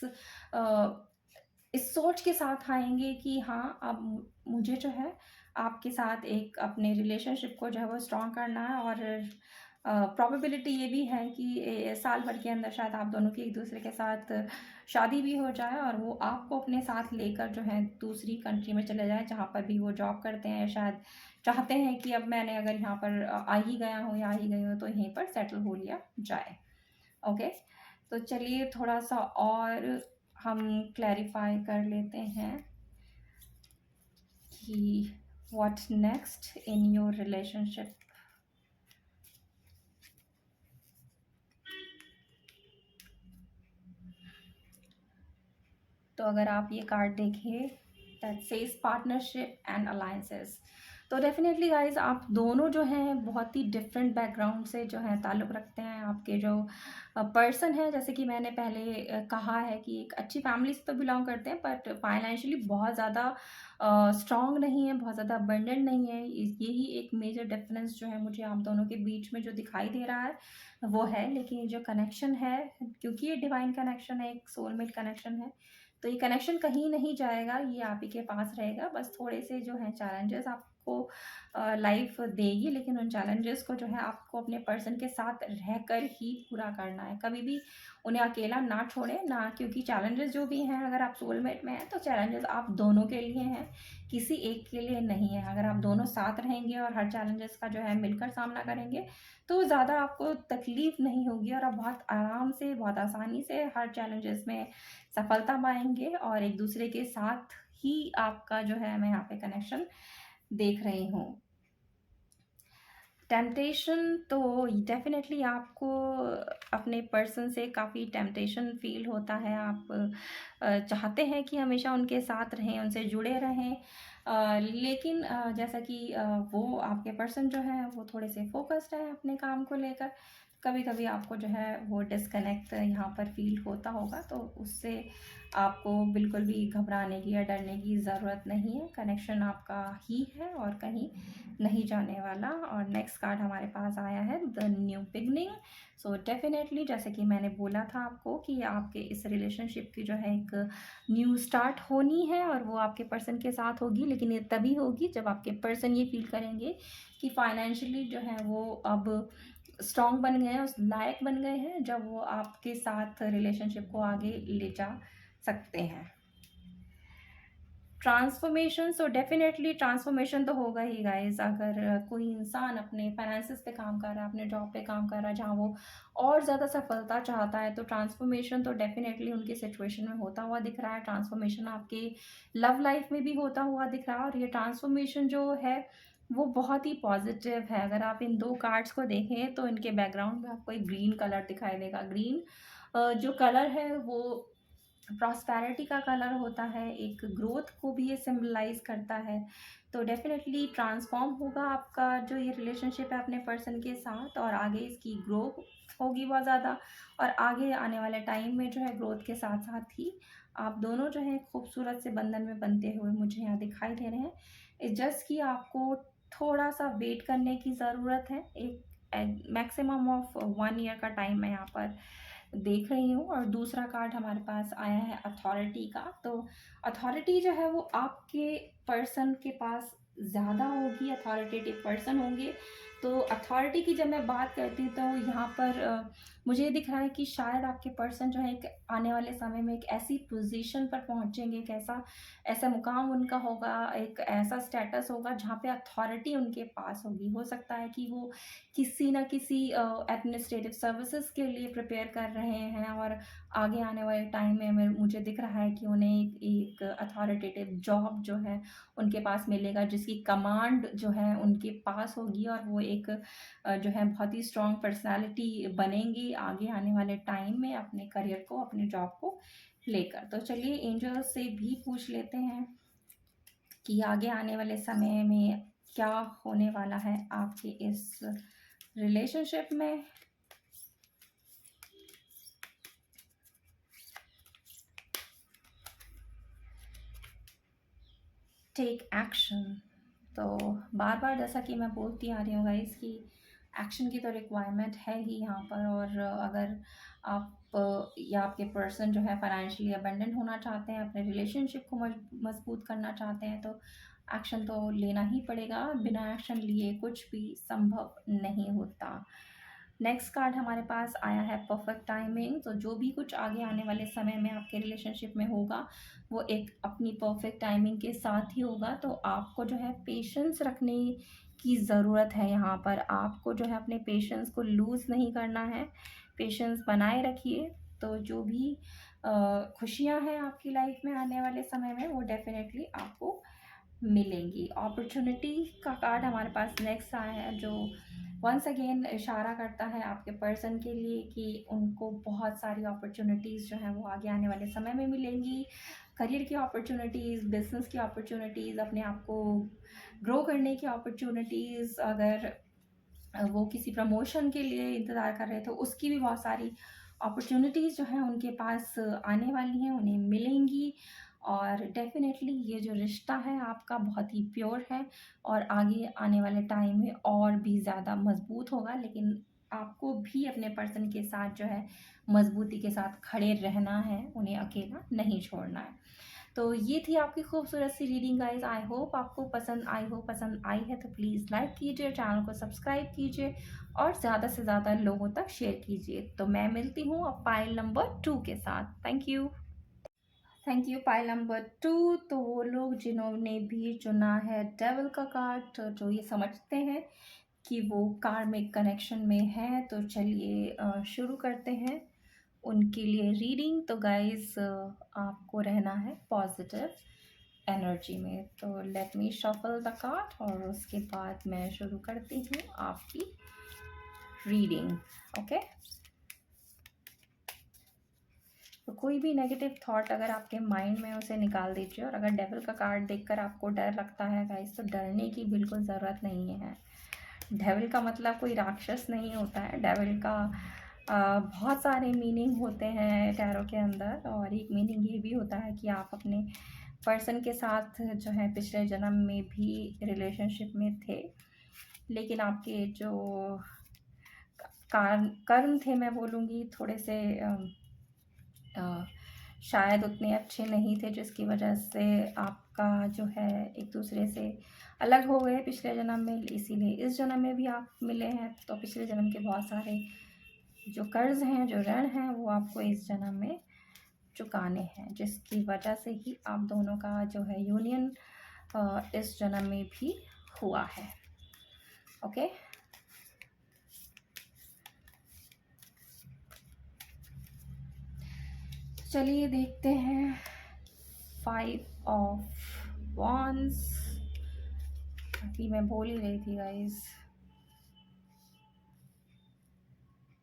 सोच के साथ आएँगे कि हाँ, अब मुझे जो है आपके साथ एक अपने रिलेशनशिप को जो है वो स्ट्रॉन्ग करना है। और प्रोबेबिलिटी ये भी है कि साल भर के अंदर शायद आप दोनों की एक दूसरे के साथ शादी भी हो जाए, और वो आपको अपने साथ लेकर जो है दूसरी कंट्री में चले जाए जहाँ पर भी वो जॉब करते हैं। शायद चाहते हैं कि अब मैंने अगर यहाँ पर आ ही गया हूँ या आ ही गई हूँ तो यहीं पर सेटल हो लिया जाए। ओके, तो चलिए थोड़ा सा और हम क्लैरिफाई कर लेते हैं कि what next in your relationship. तो अगर आप ये कार्ड देखें, that says partnership and alliances, तो डेफिनेटली गाइज आप दोनों जो हैं बहुत ही डिफरेंट बैकग्राउंड से जो है ताल्लुक़ रखते हैं। आपके जो पर्सन है, जैसे कि मैंने पहले कहा है कि एक अच्छी फैमिली से तो बिलोंग करते हैं, बट फाइनेंशियली बहुत ज़्यादा स्ट्रॉन्ग नहीं है, बहुत ज़्यादा अबंडेंट नहीं है। यही एक मेजर डिफरेंस जो है मुझे आप दोनों के बीच में जो दिखाई दे रहा है वो है। लेकिन जो कनेक्शन है, क्योंकि ये डिवाइन कनेक्शन है, एक सोलमेट कनेक्शन है, तो ये कनेक्शन कहीं नहीं जाएगा, ये आप ही के पास रहेगा। बस थोड़े से जो हैं चैलेंजेस आपको लाइफ देगी, लेकिन उन चैलेंजेस को जो है आपको अपने पर्सन के साथ रहकर ही पूरा करना है। कभी भी उन्हें अकेला ना छोड़ें ना, क्योंकि चैलेंजेस जो भी हैं, अगर आप सोलमेट में हैं तो चैलेंजेस आप दोनों के लिए हैं, किसी एक के लिए नहीं है। अगर आप दोनों साथ रहेंगे और हर चैलेंजेस का जो है मिलकर सामना करेंगे तो ज़्यादा आपको तकलीफ़ नहीं होगी, और आप बहुत आराम से, बहुत आसानी से हर चैलेंजेस में सफलता पाएँगे। और एक दूसरे के साथ ही आपका जो है, मैं यहाँ पे कनेक्शन देख रही हूँ। टेम्पटेशन तो डेफ़िनेटली आपको अपने पर्सन से काफ़ी टेम्पटेशन फ़ील होता है। आप चाहते हैं कि हमेशा उनके साथ रहें, उनसे जुड़े रहें। लेकिन जैसा कि वो आपके पर्सन जो हैं वो थोड़े से फ़ोकस्ड हैं अपने काम को लेकर। कभी-कभी आपको जो है वो डिस्कनेक्ट यहाँ पर फ़ील होता होगा, तो उससे आपको बिल्कुल भी घबराने की या डरने की ज़रूरत नहीं है। कनेक्शन आपका ही है और कहीं नहीं जाने वाला। और नेक्स्ट कार्ड हमारे पास आया है the new beginning. So definitely, जैसे कि मैंने बोला था आपको कि आपके इस रिलेशनशिप की जो है एक न्यू स्टार्ट होनी है, और वो आपके पर्सन के साथ होगी। लेकिन ये तभी होगी जब आपके पर्सन ये फील करेंगे कि फाइनेंशियली जो है वो अब स्ट्रॉन्ग बन गए हैं, उस लायक बन गए हैं, जब वो आपके साथ रिलेशनशिप को आगे ले जा सकते हैं। ट्रांसफॉर्मेशन, सो डेफिनेटली ट्रांसफॉर्मेशन तो होगा ही गाइस। अगर कोई इंसान अपने फाइनेंसिस पे काम कर रहा है, अपने जॉब पे काम कर रहा है, जहाँ वो और ज़्यादा सफलता चाहता है, तो ट्रांसफॉर्मेशन तो डेफिनेटली उनकी सिचुएशन में होता हुआ दिख रहा है। ट्रांसफॉर्मेशन आपके लव लाइफ में भी होता हुआ दिख रहा है, और ये ट्रांसफॉर्मेशन जो है वो बहुत ही पॉजिटिव है। अगर आप इन दो कार्ड्स को देखें तो इनके बैकग्राउंड में आपको एक ग्रीन कलर दिखाई देगा। ग्रीन जो कलर है वो प्रॉस्पेरिटी का कलर होता है, एक ग्रोथ को भी ये सिंबलाइज करता है। तो डेफिनेटली ट्रांसफॉर्म होगा आपका जो ये रिलेशनशिप है अपने पर्सन के साथ, और आगे इसकी ग्रोथ होगी बहुत ज़्यादा। और आगे आने वाले टाइम में जो है ग्रोथ के साथ साथ ही आप दोनों जो है खूबसूरत से बंधन में बनते हुए मुझे यहाँ दिखाई दे रहे हैं। इट्स जस्ट कि आपको थोड़ा सा वेट करने की ज़रूरत है। एक मैक्सिमम ऑफ 1 ईयर का टाइम मैं यहाँ पर देख रही हूँ। और दूसरा कार्ड हमारे पास आया है अथॉरिटी का। तो अथॉरिटी जो है वो आपके पर्सन के पास ज़्यादा होगी, अथॉरिटेटिव पर्सन होंगे। तो अथॉरिटी की जब मैं बात करती हूँ तो यहाँ पर मुझे ये दिख रहा है कि शायद आपके पर्सन जो है एक आने वाले समय में एक ऐसी पोजीशन पर पहुँचेंगे, एक ऐसा ऐसा मुकाम उनका होगा, एक ऐसा स्टेटस होगा जहाँ पे अथॉरिटी उनके पास होगी। हो सकता है कि वो किसी न किसी एडमिनिस्ट्रेटिव सर्विसेज के लिए प्रिपेयर कर रहे हैं, और आगे आने वाले टाइम में मुझे दिख रहा है कि उन्हें एक अथॉरिटेटिव जॉब जो है उनके पास मिलेगा, जिसकी कमांड जो है उनके पास होगी, और वो एक जो है बहुत ही स्ट्रॉन्ग पर्सनालिटी बनेंगी आगे आने वाले टाइम में अपने करियर को, अपने जॉब को लेकर। तो चलिए एंजल से भी पूछ लेते हैं कि आगे आने वाले समय में क्या होने वाला है आपके इस रिलेशनशिप में। Take action. तो बार बार जैसा कि मैं बोलती आ रही हूँ गाइस कि एक्शन की तो रिक्वायरमेंट है ही यहाँ पर। और अगर आप या आपके पर्सन जो है फाइनेंशियली अबेंडेंट होना चाहते हैं, अपने रिलेशनशिप को मजबूत करना चाहते हैं, तो एक्शन तो लेना ही पड़ेगा। बिना एक्शन लिए कुछ भी संभव नहीं होता। नेक्स्ट कार्ड हमारे पास आया है परफेक्ट टाइमिंग। तो जो भी कुछ आगे आने वाले समय में आपके रिलेशनशिप में होगा वो एक अपनी परफेक्ट टाइमिंग के साथ ही होगा। तो आपको जो है पेशेंस रखने की ज़रूरत है। यहाँ पर आपको जो है अपने पेशेंस को लूज़ नहीं करना है, पेशेंस बनाए रखिए। तो जो भी खुशियाँ हैं आपकी लाइफ में आने वाले समय में वो डेफिनेटली आपको मिलेंगी। अपॉर्चुनिटी का कार्ड हमारे पास नेक्स्ट आया है, जो वंस अगेन इशारा करता है आपके पर्सन के लिए कि उनको बहुत सारी अपॉर्चुनिटीज़ जो हैं वो आगे आने वाले समय में मिलेंगी। करियर की अपॉर्चुनिटीज़, बिजनेस की अपॉर्चुनिटीज़, अपने आप को ग्रो करने की अपॉर्चुनिटीज़, अगर वो किसी प्रमोशन के लिए इंतज़ार कर रहे थे उसकी भी बहुत सारी अपॉर्चुनिटीज़ जो हैं उनके पास आने वाली हैं, उन्हें मिलेंगी। और डेफ़िनेटली ये जो रिश्ता है आपका बहुत ही प्योर है और आगे आने वाले टाइम में और भी ज़्यादा मज़बूत होगा। लेकिन आपको भी अपने पर्सन के साथ जो है मज़बूती के साथ खड़े रहना है, उन्हें अकेला नहीं छोड़ना है। तो ये थी आपकी खूबसूरत सी रीडिंग गाइस। आई होप आपको पसंद आई हो। पसंद आई है तो प्लीज़ लाइक कीजिए, चैनल को सब्सक्राइब कीजिए और ज़्यादा से ज़्यादा लोगों तक शेयर कीजिए। तो मैं मिलती हूँ अब पाइल नंबर 2 के साथ। Thank you. Thank you. Pile number 2, तो वो लोग जिन्होंने भी चुना है डेविल का कार्ड, तो जो ये समझते हैं कि वो कार्मिक कनेक्शन में है, तो चलिए शुरू करते हैं उनके लिए रीडिंग। तो गाइस आपको रहना है पॉजिटिव एनर्जी में। तो let me shuffle the card और उसके बाद मैं शुरू करती हूँ आपकी रीडिंग। ओके। तो कोई भी नेगेटिव थॉट अगर आपके माइंड में उसे निकाल दीजिए। और अगर डेविल का कार्ड देखकर आपको डर लगता है गाइस, तो डरने की बिल्कुल ज़रूरत नहीं है। डेविल का मतलब कोई राक्षस नहीं होता है। डेविल का बहुत सारे मीनिंग होते हैं टैरो के अंदर। और एक मीनिंग ये भी होता है कि आप अपने पर्सन के साथ जो है पिछले जन्म में भी रिलेशनशिप में थे, लेकिन आपके जो कर्म थे, मैं बोलूँगी थोड़े से शायद उतने अच्छे नहीं थे, जिसकी वजह से आपका जो है एक दूसरे से अलग हो गए पिछले जन्म में। इसीलिए इस जन्म में भी आप मिले हैं। तो पिछले जन्म के बहुत सारे जो कर्ज हैं, जो ऋण हैं, वो आपको इस जन्म में चुकाने हैं, जिसकी वजह से ही आप दोनों का जो है यूनियन इस जन्म में भी हुआ है। ओके। चलिए देखते हैं 5 ऑफ वॉन्ड्स। अभी मैं बोल ही रही थी guys.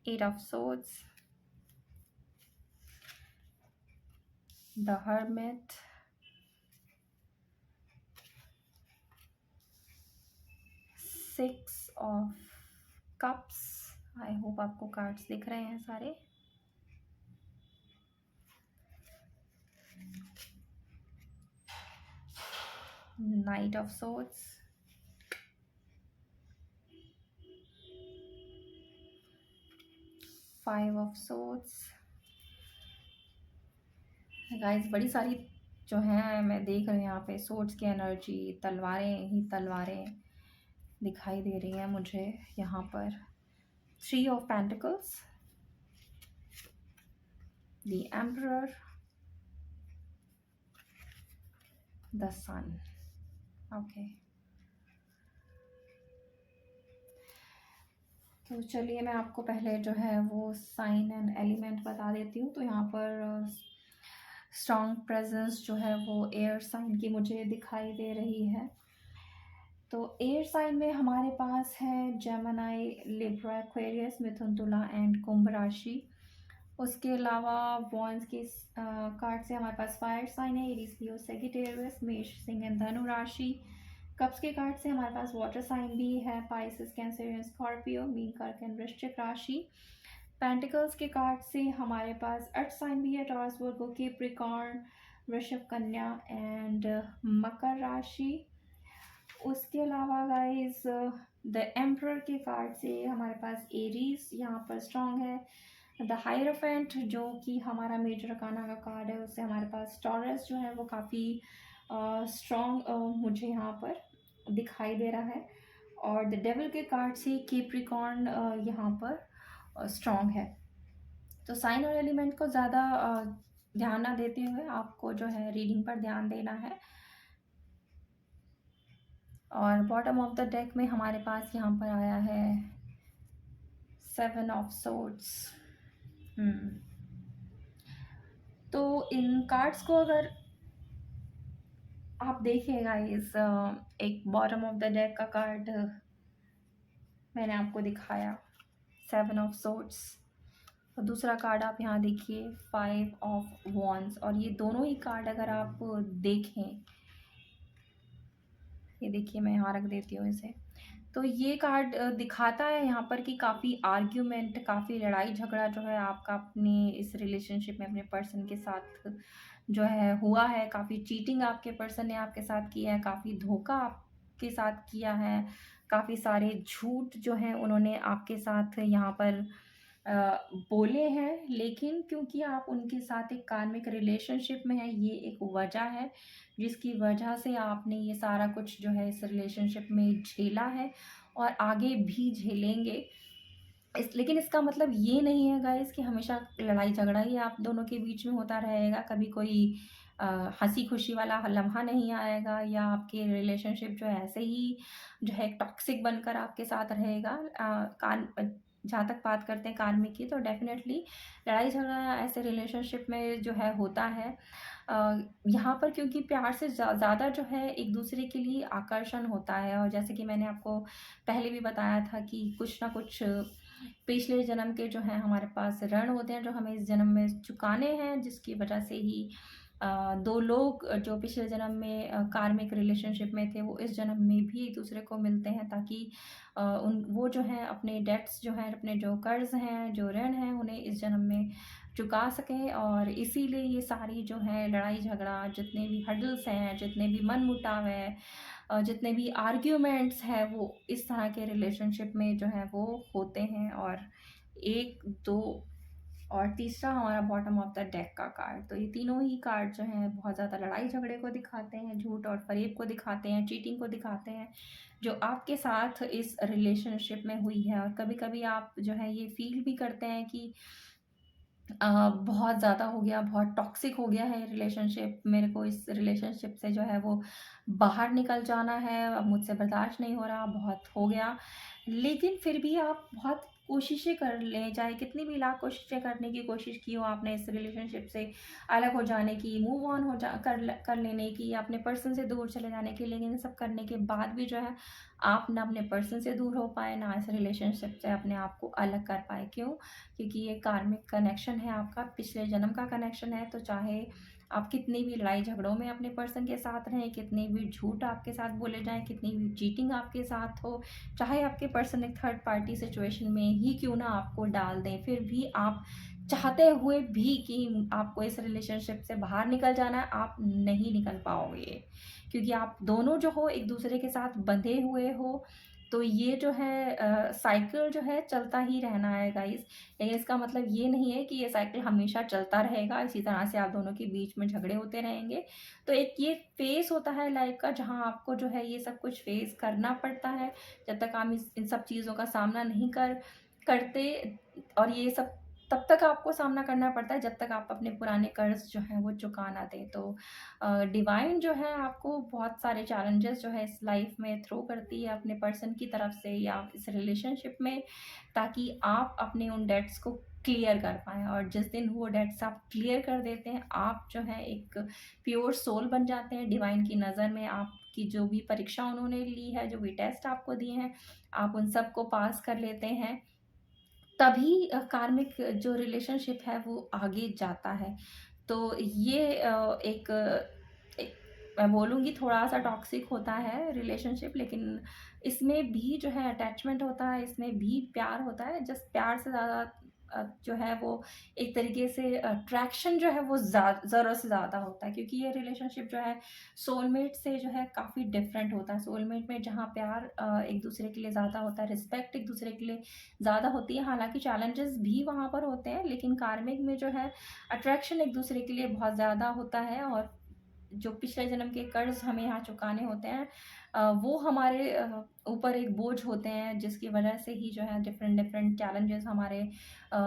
8 of swords, the hermit, 6 of cups. I hope आपको कार्ड्स दिख रहे हैं सारे। Night of swords, 5 of swords. Guys बड़ी सारी जो हैं मैं देख रही हूँ यहाँ पे सोर्ड्स की एनर्जी, तलवारें ही तलवारें दिखाई दे रही हैं मुझे यहाँ पर। 3 of pentacles, the emperor, the sun. Okay. तो चलिए मैं आपको पहले जो है वो साइन एंड एलिमेंट बता देती हूँ। तो यहाँ पर स्ट्रॉन्ग प्रेजेंस जो है वो एयर साइन की मुझे दिखाई दे रही है। तो एयर साइन में हमारे पास है जेमिनी, लिब्रा, एक्वेरियस, मिथुन, तुला एंड कुंभ राशि। उसके अलावा वॉन्स के कार्ड से हमारे पास फायर साइन है, एरीज, लियो, सेजिटेरियस, मेष, सिंह एंड धनु राशि। कप्स के कार्ड से हमारे पास वाटर साइन भी है, Pisces, cancer and Scorpio, mean, कर्क एंड वृश्चिक राशि। पेंटिकल्स के कार्ड से हमारे पास अर्थ साइन भी है, टॉरस, वर्गो, कैप्रिकॉर्न, वृषभ, कन्या एंड मकर राशि। उसके अलावा गाइस द एम्परर के कार्ड से हमारे पास एरीज यहाँ पर स्ट्रांग है। द हायरोफेंट जो कि हमारा मेजर अरकाना का कार्ड है, उससे हमारे पास टॉरस जो है वो काफ़ी स्ट्रांग मुझे यहाँ पर दिखाई दे रहा है। और द डेविल के कार्ड से कैप्रिकॉर्न यहाँ पर स्ट्रांग है। तो साइन और एलिमेंट को ज़्यादा ध्यान ना देते हुए आपको जो है रीडिंग पर ध्यान देना है। और बॉटम ऑफ द डेक में हमारे पास यहाँ पर आया है 7 ऑफ सोर्ड्स। तो इन कार्ड्स को अगर आप देखिएगा, इस एक बॉटम ऑफ द डेक का कार्ड मैंने आपको दिखाया 7 ऑफ सोर्ड्स, और दूसरा कार्ड आप यहाँ देखिए 5 ऑफ वॉन्ड्स। और ये दोनों ही कार्ड अगर आप देखें, ये देखिए मैं यहाँ रख देती हूँ इसे, तो ये कार्ड दिखाता है यहाँ पर कि काफ़ी आर्ग्यूमेंट, काफ़ी लड़ाई झगड़ा जो है आपका अपने इस रिलेशनशिप में अपने पर्सन के साथ जो है हुआ है। काफ़ी चीटिंग आपके पर्सन ने आपके साथ किया है, काफ़ी धोखा आपके साथ किया है, काफ़ी सारे झूठ जो हैं उन्होंने आपके साथ यहाँ पर बोले हैं। लेकिन क्योंकि आप उनके साथ एक कार्मिक रिलेशनशिप में हैं, ये एक वजह है जिसकी वजह से आपने ये सारा कुछ जो है इस रिलेशनशिप में झेला है और आगे भी झेलेंगे। लेकिन इसका मतलब ये नहीं है गाइस कि हमेशा लड़ाई झगड़ा ही आप दोनों के बीच में होता रहेगा। कभी कोई हंसी खुशी वाला लम्हा नहीं आएगा, या आपके रिलेशनशिप जो है ऐसे ही जो है टॉक्सिक बनकर आपके साथ रहेगा। जहाँ तक बात करते हैं कार्मिक की, तो डेफिनेटली लड़ाई झगड़ा ऐसे रिलेशनशिप में जो है होता है। यहाँ पर क्योंकि प्यार से ज़्यादा जो है एक दूसरे के लिए आकर्षण होता है। और जैसे कि मैंने आपको पहले भी बताया था कि कुछ ना कुछ पिछले जन्म के जो हैं हमारे पास ऋण होते हैं जो हमें इस जन्म में चुकाने हैं, जिसकी वजह से ही दो लोग जो पिछले जन्म में कार्मिक रिलेशनशिप में थे वो इस जन्म में भी एक दूसरे को मिलते हैं, ताकि उन वो जो हैं अपने डेट्स जो हैं, अपने जो कर्ज हैं, जो ऋण हैं, उन्हें इस जन्म में चुका सकें। और इसीलिए ये सारी जो है लड़ाई झगड़ा, जितने भी हर्डल्स हैं, जितने भी मनमुटाव है, जितने भी आर्ग्यूमेंट्स हैं, वो इस तरह के रिलेशनशिप में जो है वो होते हैं। और 1, 2 और तीसरा हमारा बॉटम ऑफ द डेक का कार्ड। तो ये तीनों ही कार्ड जो हैं बहुत ज़्यादा लड़ाई झगड़े को दिखाते हैं, झूठ और फरेब को दिखाते हैं, चीटिंग को दिखाते हैं, जो आपके साथ इस रिलेशनशिप में हुई है। और कभी कभी आप जो है ये फील भी करते हैं कि बहुत ज़्यादा हो गया, बहुत टॉक्सिक हो गया है रिलेशनशिप, मेरे को इस रिलेशनशिप से जो है वो बाहर निकल जाना है, अब मुझसे बर्दाश्त नहीं हो रहा, बहुत हो गया। लेकिन फिर भी आप बहुत कोशिशें कर लें, चाहे कितनी भी लाख कोशिशें करने की कोशिश की हो आपने इस रिलेशनशिप से अलग हो जाने की, मूव ऑन हो जा कर लेने की, या अपने पर्सन से दूर चले जाने की, लेकिन ये सब करने के बाद भी जो है आप ना अपने पर्सन से दूर हो पाए, ना इस रिलेशनशिप से अपने आप को अलग कर पाए। क्यों? क्योंकि ये कार्मिक कनेक्शन है आपका, पिछले जन्म का कनेक्शन है। तो चाहे आप कितनी भी लड़ाई झगड़ों में अपने पर्सन के साथ रहें, कितने भी झूठ आपके साथ बोले जाएं, कितनी भी चीटिंग आपके साथ हो, चाहे आपके पर्सन एक थर्ड पार्टी सिचुएशन में ही क्यों ना आपको डाल दें, फिर भी आप चाहते हुए भी कि आपको इस रिलेशनशिप से बाहर निकल जाना है, आप नहीं निकल पाओगे। क्योंकि आप दोनों जो हो एक दूसरे के साथ बंधे हुए हो। तो ये जो है साइकिल जो है चलता ही रहना है गाइस। लेकिन इसका मतलब ये नहीं है कि ये साइकिल हमेशा चलता रहेगा, इसी तरह से आप दोनों के बीच में झगड़े होते रहेंगे। तो एक ये फेस होता है लाइफ का, जहाँ आपको जो है ये सब कुछ फेस करना पड़ता है। जब तक आप इन सब चीज़ों का सामना नहीं करते, और ये सब तब तक आपको सामना करना पड़ता है जब तक आप अपने पुराने कर्ज जो हैं वो चुका ना दें। तो डिवाइन जो है आपको बहुत सारे चैलेंजेस जो है इस लाइफ में थ्रो करती है अपने पर्सन की तरफ से या इस रिलेशनशिप में, ताकि आप अपने उन डेट्स को क्लियर कर पाएँ। और जिस दिन वो डेट्स आप क्लियर कर देते हैं, आप जो है एक प्योर सोल बन जाते हैं डिवाइन की नज़र में। आपकी जो भी परीक्षा उन्होंने ली है, जो भी टेस्ट आपको दिए हैं, आप उन सब को पास कर लेते हैं। तभी कार्मिक जो रिलेशनशिप है वो आगे जाता है। तो ये एक मैं बोलूँगी थोड़ा-सा टॉक्सिक होता है रिलेशनशिप, लेकिन इसमें भी जो है अटैचमेंट होता है, इसमें भी प्यार होता है। जस्ट प्यार से ज़्यादा जो है वो एक तरीके से अट्रैक्शन जो है वो ज़रूरत से ज़्यादा होता है, क्योंकि ये रिलेशनशिप जो है सोलमेट से जो है काफ़ी डिफरेंट होता है। सोलमेट में जहाँ प्यार एक दूसरे के लिए ज़्यादा होता है, रिस्पेक्ट एक दूसरे के लिए ज़्यादा होती है, हालाँकि चैलेंजेस भी वहाँ पर होते हैं, लेकिन कार्मिक में जो है अट्रैक्शन एक दूसरे के लिए बहुत ज़्यादा होता है। और जो पिछले जन्म के कर्ज़ हमें यहाँ चुकाने होते हैं, वो हमारे ऊपर एक बोझ होते हैं, जिसकी वजह से ही जो है डिफरेंट डिफरेंट चैलेंजेस हमारे अ,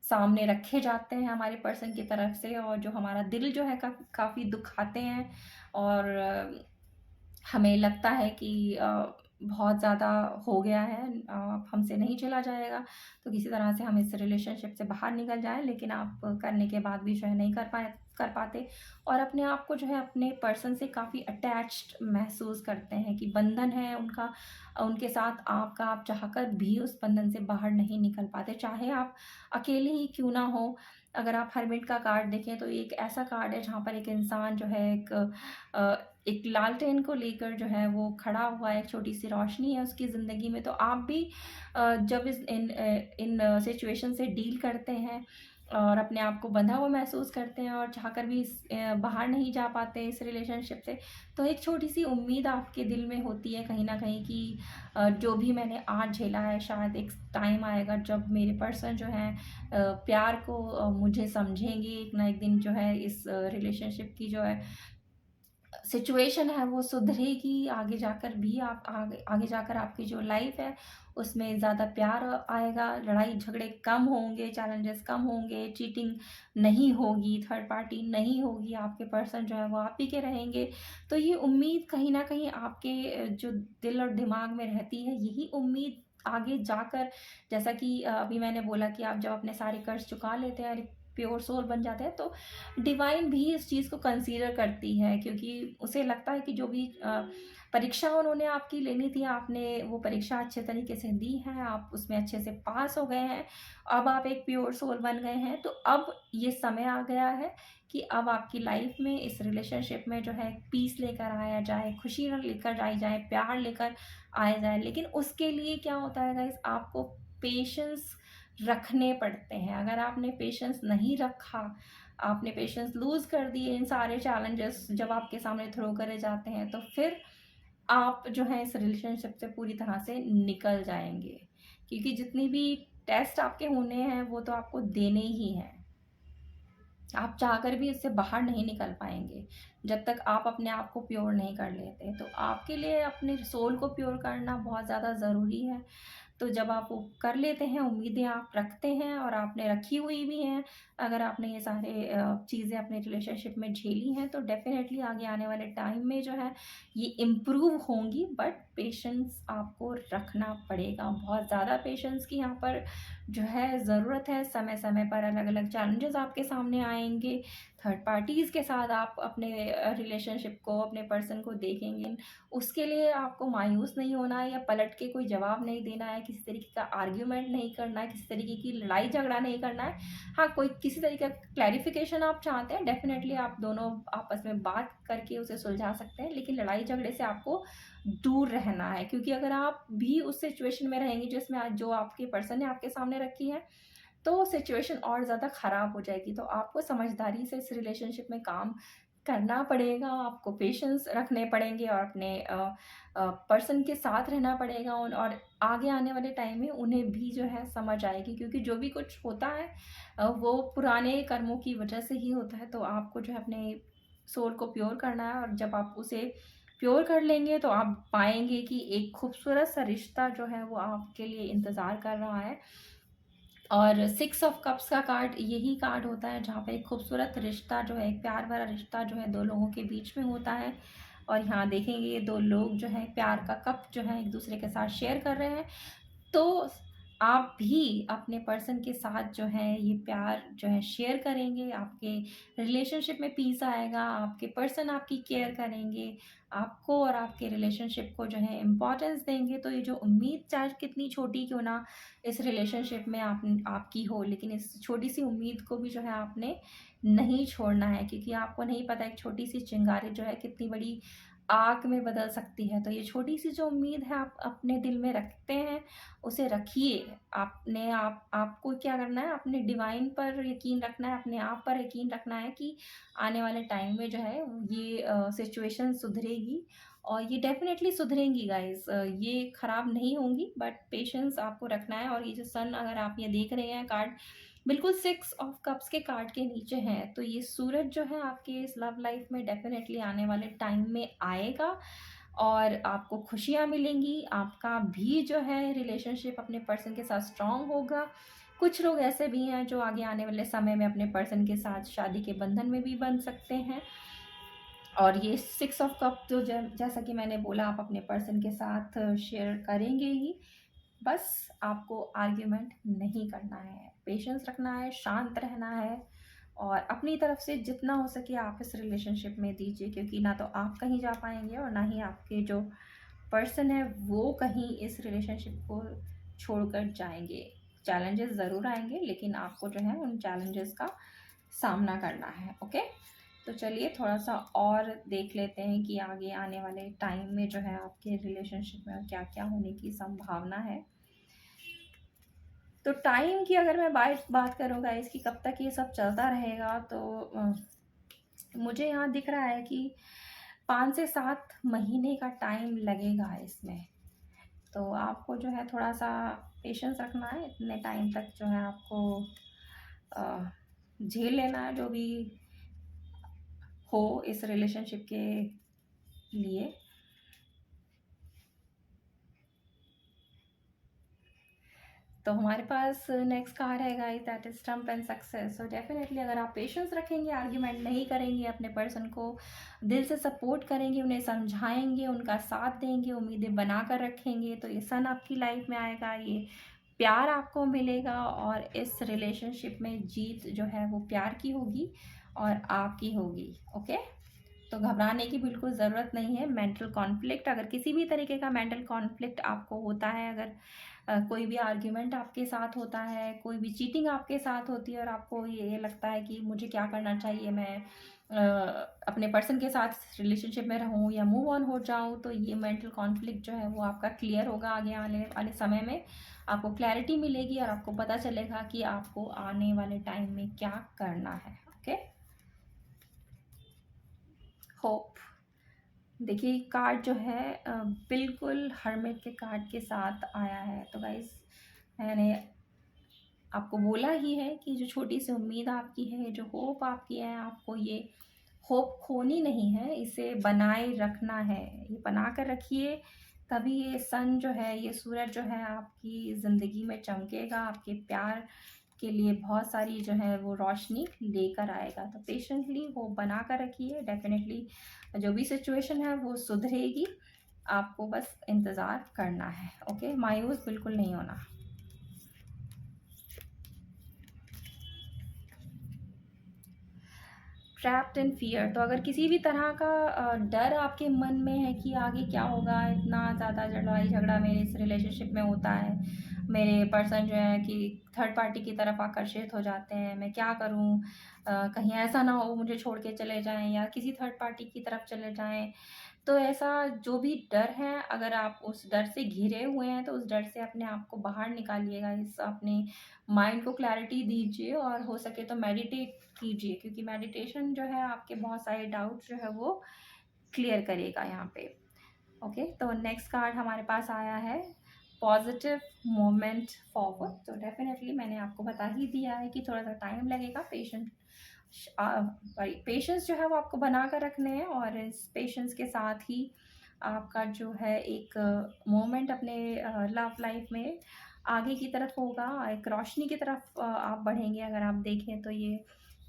सामने रखे जाते हैं हमारे पर्सन की तरफ से, और जो हमारा दिल जो है काफ़ी दुखाते हैं। और हमें लगता है कि बहुत ज़्यादा हो गया है, अब हमसे नहीं चला जाएगा, तो किसी तरह से हम इस रिलेशनशिप से बाहर निकल जाएँ, लेकिन आप करने के बाद भी जो है नहीं कर पाते, और अपने आप को जो है अपने पर्सन से काफ़ी अटैच्ड महसूस करते हैं कि बंधन है उनका, उनके साथ आपका, आप चाहकर भी उस बंधन से बाहर नहीं निकल पाते, चाहे आप अकेले ही क्यों ना हो। अगर आप हर्मिट का कार्ड देखें तो ये एक ऐसा कार्ड है जहाँ पर एक इंसान जो है एक लालटेन को लेकर जो है वो खड़ा हुआ है, एक छोटी-सी रोशनी है उसकी ज़िंदगी में। तो आप भी जब इन सिचुएशन से डील करते हैं और अपने आप को बंधा हुआ महसूस करते हैं, और चाहकर भी बाहर नहीं जा पाते इस रिलेशनशिप से, तो एक छोटी-सी उम्मीद आपके दिल में होती है कहीं न कहीं कि जो भी मैंने आज झेला है, शायद एक टाइम आएगा जब मेरे पर्सन जो हैं प्यार को मुझे समझेंगे, एक ना एक दिन जो है इस रिलेशनशिप की जो है सिचुएशन है वो सुधरेगी, आगे जाकर भी आप आगे आगे जाकर आपकी जो लाइफ़ है उसमें ज़्यादा प्यार आएगा, लड़ाई झगड़े कम होंगे, चैलेंजेस कम होंगे, चीटिंग नहीं होगी, थर्ड पार्टी नहीं होगी, आपके पर्सन जो है वो आप ही के रहेंगे। तो ये उम्मीद कहीं न कहीं आपके जो दिल और दिमाग में रहती है, यही उम्मीद आगे जाकर, जैसा कि अभी मैंने बोला कि आप जब अपने सारे कर्ज़ चुका लेते हैं और एक प्योर सोल बन जाते हैं, तो डिवाइन भी इस चीज़ को कंसीडर करती है, क्योंकि उसे लगता है कि जो भी परीक्षा उन्होंने आपकी लेनी थी, आपने वो परीक्षा अच्छे तरीके से दी है, आप उसमें अच्छे से पास हो गए हैं, अब आप एक प्योर सोल बन गए हैं। तो अब ये समय आ गया है कि अब आपकी लाइफ में इस रिलेशनशिप में जो है पीस लेकर आया जाए, खुशी लेकर आई जाए, प्यार लेकर आया जाए। लेकिन उसके लिए क्या होता है गाइस, आपको पेशेंस रखने पड़ते हैं। अगर आपने पेशेंस नहीं रखा, आपने पेशेंस लूज़ कर दिए, इन सारे चैलेंजेस जब आपके सामने थ्रो करे जाते हैं, तो फिर आप जो है इस रिलेशनशिप से पूरी तरह से निकल जाएँगे। क्योंकि जितनी भी टेस्ट आपके होने हैं, वो तो आपको देने ही हैं। आप चाहकर भी इससे बाहर नहीं निकल पाएँगे, जब तक आप अपने आप को प्योर नहीं कर लेते। तो आपके लिए अपने सोल को प्योर करना बहुत ज़्यादा ज़रूरी है। तो जब आप वो कर लेते हैं, उम्मीदें आप रखते हैं और आपने रखी हुई भी हैं, अगर आपने ये सारे चीज़ें अपने रिलेशनशिप में झेली हैं, तो डेफ़िनेटली आगे आने वाले टाइम में जो है ये इम्प्रूव होंगी, बट पेशेंस आपको रखना पड़ेगा। बहुत ज़्यादा पेशेंस की यहाँ पर जो है ज़रूरत है। समय-समय पर अलग-अलग चैलेंजेस आपके सामने आएँगे, थर्ड पार्टीज़ के साथ आप अपने रिलेशनशिप को, अपने पर्सन को देखेंगे। उसके लिए आपको मायूस नहीं होना है या पलट के कोई जवाब नहीं देना है, किसी तरीके का आर्ग्यूमेंट नहीं करना है, किसी तरीके की लड़ाई झगड़ा नहीं करना है। हाँ, कोई किसी तरीके का क्लैरिफ़िकेशन आप चाहते हैं, डेफ़िनेटली आप दोनों आपस में बात करके उसे सुलझा सकते हैं, लेकिन लड़ाई झगड़े से आपको दूर रहना है, क्योंकि अगर आप भी उस सिचुएशन में रहेंगे जिसमें आज जो आपके पर्सन ने आपके सामने रखी है, तो सिचुएशन और ज़्यादा ख़राब हो जाएगी। तो आपको समझदारी से इस रिलेशनशिप में काम करना पड़ेगा, आपको पेशेंस रखने पड़ेंगे और अपने पर्सन के साथ रहना पड़ेगा और आगे आने वाले टाइम में उन्हें भी जो है समझ आएगी, क्योंकि जो भी कुछ होता है वो पुराने कर्मों की वजह से ही होता है। तो आपको जो है अपने सोल को प्योर करना है, और जब आप उसे प्योर कर लेंगे तो आप पाएँगे कि एक खूबसूरत सा रिश्ता जो है वो आपके लिए इंतज़ार कर रहा है। और 6 ऑफ कप्स का कार्ड यही कार्ड होता है जहाँ पे एक खूबसूरत रिश्ता जो है, एक प्यार भरा रिश्ता जो है 2 लोगों के बीच में होता है। और यहाँ देखेंगे ये 2 लोग जो हैं प्यार का कप जो है एक-दूसरे के साथ शेयर कर रहे हैं। तो आप भी अपने पर्सन के साथ जो है ये प्यार जो है शेयर करेंगे, आपके रिलेशनशिप में पीस आएगा, आपके पर्सन आपकी केयर करेंगे, आपको और आपके रिलेशनशिप को जो है इम्पोर्टेंस देंगे। तो ये जो उम्मीद चाहे कितनी छोटी क्यों ना इस रिलेशनशिप में आपकी हो, लेकिन इस छोटी-सी उम्मीद को भी जो है आपने नहीं छोड़ना है, क्योंकि आपको नहीं पता एक छोटी-सी चिंगारी जो है कितनी बड़ी आग में बदल सकती है। तो ये छोटी सी जो उम्मीद है आप अपने दिल में रखते हैं, उसे रखिए। आपने आपको क्या करना है, अपने डिवाइन पर यकीन रखना है, अपने आप पर यकीन रखना है कि आने वाले टाइम में जो है ये सिचुएशन सुधरेगी, और ये डेफ़िनेटली सुधरेंगी गाइज़। ये ख़राब नहीं होंगी, बट पेशेंस आपको रखना है। और ये जो सन अगर आप ये देख रहे हैं कार्ड, बिल्कुल 6 ऑफ कप्स के कार्ड के नीचे हैं, तो ये सूरज जो है आपके इस लव लाइफ में डेफ़िनेटली आने वाले टाइम में आएगा, और आपको खुशियाँ मिलेंगी। आपका भी जो है रिलेशनशिप अपने पर्सन के साथ स्ट्रॉन्ग होगा। कुछ लोग ऐसे भी हैं जो आगे आने वाले समय में अपने पर्सन के साथ शादी के बंधन में भी बंध सकते हैं। और ये 6 ऑफ कप तो जैसा कि मैंने बोला, आप अपने पर्सन के साथ शेयर करेंगे ही। बस आपको आर्ग्यूमेंट नहीं करना है, पेशेंस रखना है, शांत रहना है, और अपनी तरफ से जितना हो सके आप इस रिलेशनशिप में दीजिए, क्योंकि ना तो आप कहीं जा पाएंगे और ना ही आपके जो पर्सन है वो कहीं इस रिलेशनशिप को छोड़कर जाएंगे। चैलेंजेस ज़रूर आएंगे, लेकिन आपको जो है उन चैलेंजेस का सामना करना है। ओके, तो चलिए थोड़ा सा और देख लेते हैं कि आगे आने वाले टाइम में जो है आपके रिलेशनशिप में क्या क्या होने की संभावना है। तो टाइम की अगर मैं बात करूँ गाइस कि कब तक ये सब चलता रहेगा, तो मुझे यहाँ दिख रहा है कि 5 से 7 महीने का टाइम लगेगा इसमें। तो आपको जो है थोड़ा सा पेशेंस रखना है, इतने टाइम तक जो है आपको झेल लेना है जो भी हो इस रिलेशनशिप के लिए। तो हमारे पास नेक्स्ट कार्ड है guys, that is Trump and success. So definitely अगर आप पेशेंस रखेंगे, आर्ग्यूमेंट नहीं करेंगे, अपने पर्सन को दिल से सपोर्ट करेंगे, उन्हें समझाएंगे, उनका साथ देंगे, उम्मीदें बना कर रखेंगे, तो ये सन आपकी लाइफ में आएगा, ये प्यार आपको मिलेगा, और इस रिलेशनशिप में जीत जो है वो प्यार की होगी और आपकी होगी। ओके, तो घबराने की बिल्कुल ज़रूरत नहीं है। मेंटल कॉन्फ्लिक्ट, अगर किसी भी तरीके का मेंटल कॉन्फ्लिक्ट आपको होता है, अगर कोई भी आर्ग्यूमेंट आपके साथ होता है, कोई भी चीटिंग आपके साथ होती है, और आपको ये लगता है कि मुझे क्या करना चाहिए, मैं अपने पर्सन के साथ रिलेशनशिप में रहूं या मूव ऑन हो जाऊं, तो ये मेंटल कॉन्फ्लिक्ट जो है वो आपका क्लियर होगा। आगे आने वाले समय में आपको क्लैरिटी मिलेगी, और आपको पता चलेगा कि आपको आने वाले टाइम में क्या करना है। Okay, hope. देखिए कार्ड जो है बिल्कुल हर्मिट के कार्ड के साथ आया है। तो गाइस, मैंने आपको बोला ही है कि जो छोटी सी उम्मीद आपकी है, जो होप आपकी है, आपको ये होप खोनी नहीं है, इसे बनाए रखना है। ये बना कर रखिए, तभी ये सन जो है, ये सूरज जो है आपकी ज़िंदगी में चमकेगा, आपके प्यार के लिए बहुत सारी जो है वो रोशनी लेकर आएगा। तो पेशेंटली होप बना कर रखिए, डेफिनेटली जो भी सिचुएशन है वो सुधरेगी। आपको बस इंतज़ार करना है। ओके, मायूस बिल्कुल नहीं होना। ट्रैप्ड इन फियर, तो अगर किसी भी तरह का डर आपके मन में है कि आगे क्या होगा, इतना ज़्यादा लड़ाई झगड़ा मेरे इस रिलेशनशिप में होता है, मेरे पर्सन जो है कि थर्ड पार्टी की तरफ आकर्षित हो जाते हैं, मैं क्या करूं, कहीं ऐसा ना हो मुझे छोड़ के चले जाएं या किसी थर्ड पार्टी की तरफ चले जाएं। तो ऐसा जो भी डर है, अगर आप उस डर से घिरे हुए हैं, तो उस डर से अपने आप को बाहर निकालिएगा, इस अपने माइंड को क्लैरिटी दीजिए, और हो सके तो मेडिटेट कीजिए, क्योंकि मेडिटेशन जो है आपके बहुत सारे डाउट्स जो है वो क्लियर करेगा यहाँ पे। ओके, तो नेक्स्ट कार्ड हमारे पास आया है पॉजिटिव मोमेंट फॉरवर्ड। तो डेफिनेटली मैंने आपको बता ही दिया है कि थोड़ा सा टाइम लगेगा, पेशेंस जो है वो आपको बना कर रखने हैं, और इस पेशेंस के साथ ही आपका जो है एक मोमेंट अपने लव लाइफ में आगे की तरफ होगा, एक रोशनी की तरफ आप बढ़ेंगे। अगर आप देखें तो ये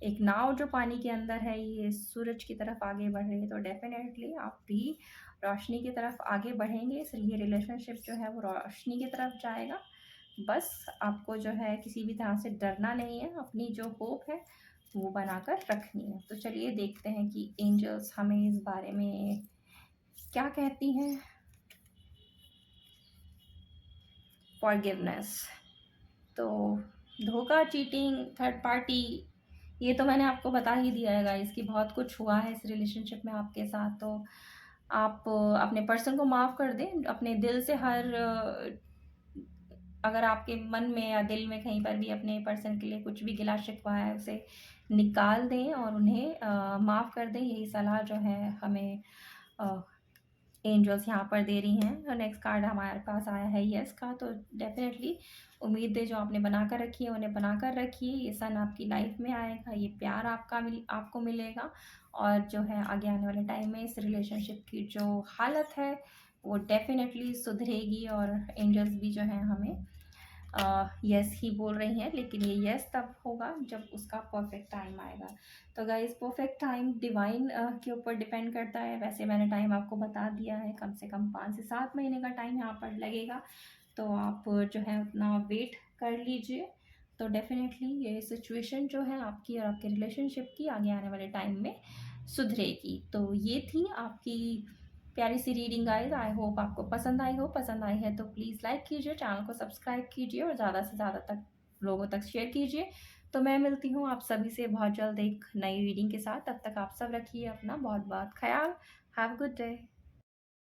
एक नाव जो पानी के अंदर है, ये सूरज की तरफ आगे बढ़ रही है, तो डेफिनेटली आप भी रोशनी की तरफ आगे बढ़ेंगे। इसलिए ये रिलेशनशिप जो है वो रोशनी की तरफ जाएगा। बस आपको जो है किसी भी तरह से डरना नहीं है, अपनी जो होप है वो बनाकर रखनी है। तो चलिए देखते हैं कि एंजल्स हमें इस बारे में क्या कहती हैं। फॉरगिवनेस, तो धोखा, चीटिंग, थर्ड पार्टी, ये तो मैंने आपको बता ही दिया है गाइस कि बहुत कुछ हुआ है इस रिलेशनशिप में आपके साथ। तो आप अपने पर्सन को माफ़ कर दें, अपने दिल से हर अगर आपके मन में या दिल में कहीं पर भी अपने पर्सन के लिए कुछ भी गिला-शिकवा है, उसे निकाल दें और उन्हें माफ़ कर दें। यही सलाह जो है हमें अ, एंजल्स यहाँ पर दे रही हैं। और नेक्स्ट कार्ड हमारे पास आया है येस का, तो डेफ़िनेटली उम्मीदें जो आपने बना कर रखी है, उन्हें बना कर रखिए। ये सन आपकी लाइफ़ में आएगा, ये प्यार आपको मिलेगा और जो है आगे आने वाले टाइम में इस रिलेशनशिप की जो हालत है, वो डेफ़िनेटली सुधरेगी और एंजल्स भी जो हैं हमें यस ही बोल रही हैं, लेकिन ये यस तब होगा जब उसका परफेक्ट टाइम आएगा। तो गाइस परफेक्ट टाइम डिवाइन के ऊपर डिपेंड करता है। वैसे मैंने टाइम आपको बता दिया है, कम से कम 5 से 7 महीने का टाइम यहाँ पर लगेगा, तो आप जो है उतना वेट कर लीजिए। तो डेफ़िनेटली ये सिचुएशन जो है आपकी और आपके रिलेशनशिप की आगे आने वाले टाइम में सुधरेगी। तो ये थी आपकी प्यारी सी रीडिंग गाइस। आई होप आपको पसंद आई हो। पसंद आई है तो प्लीज़ लाइक कीजिए, चैनल को सब्सक्राइब कीजिए और ज़्यादा से ज़्यादा तक लोगों तक शेयर कीजिए। तो मैं मिलती हूँ आप सभी से बहुत जल्द एक नई रीडिंग के साथ। तब तक आप सब रखिए अपना बहुत बहुत ख्याल। Have a good day.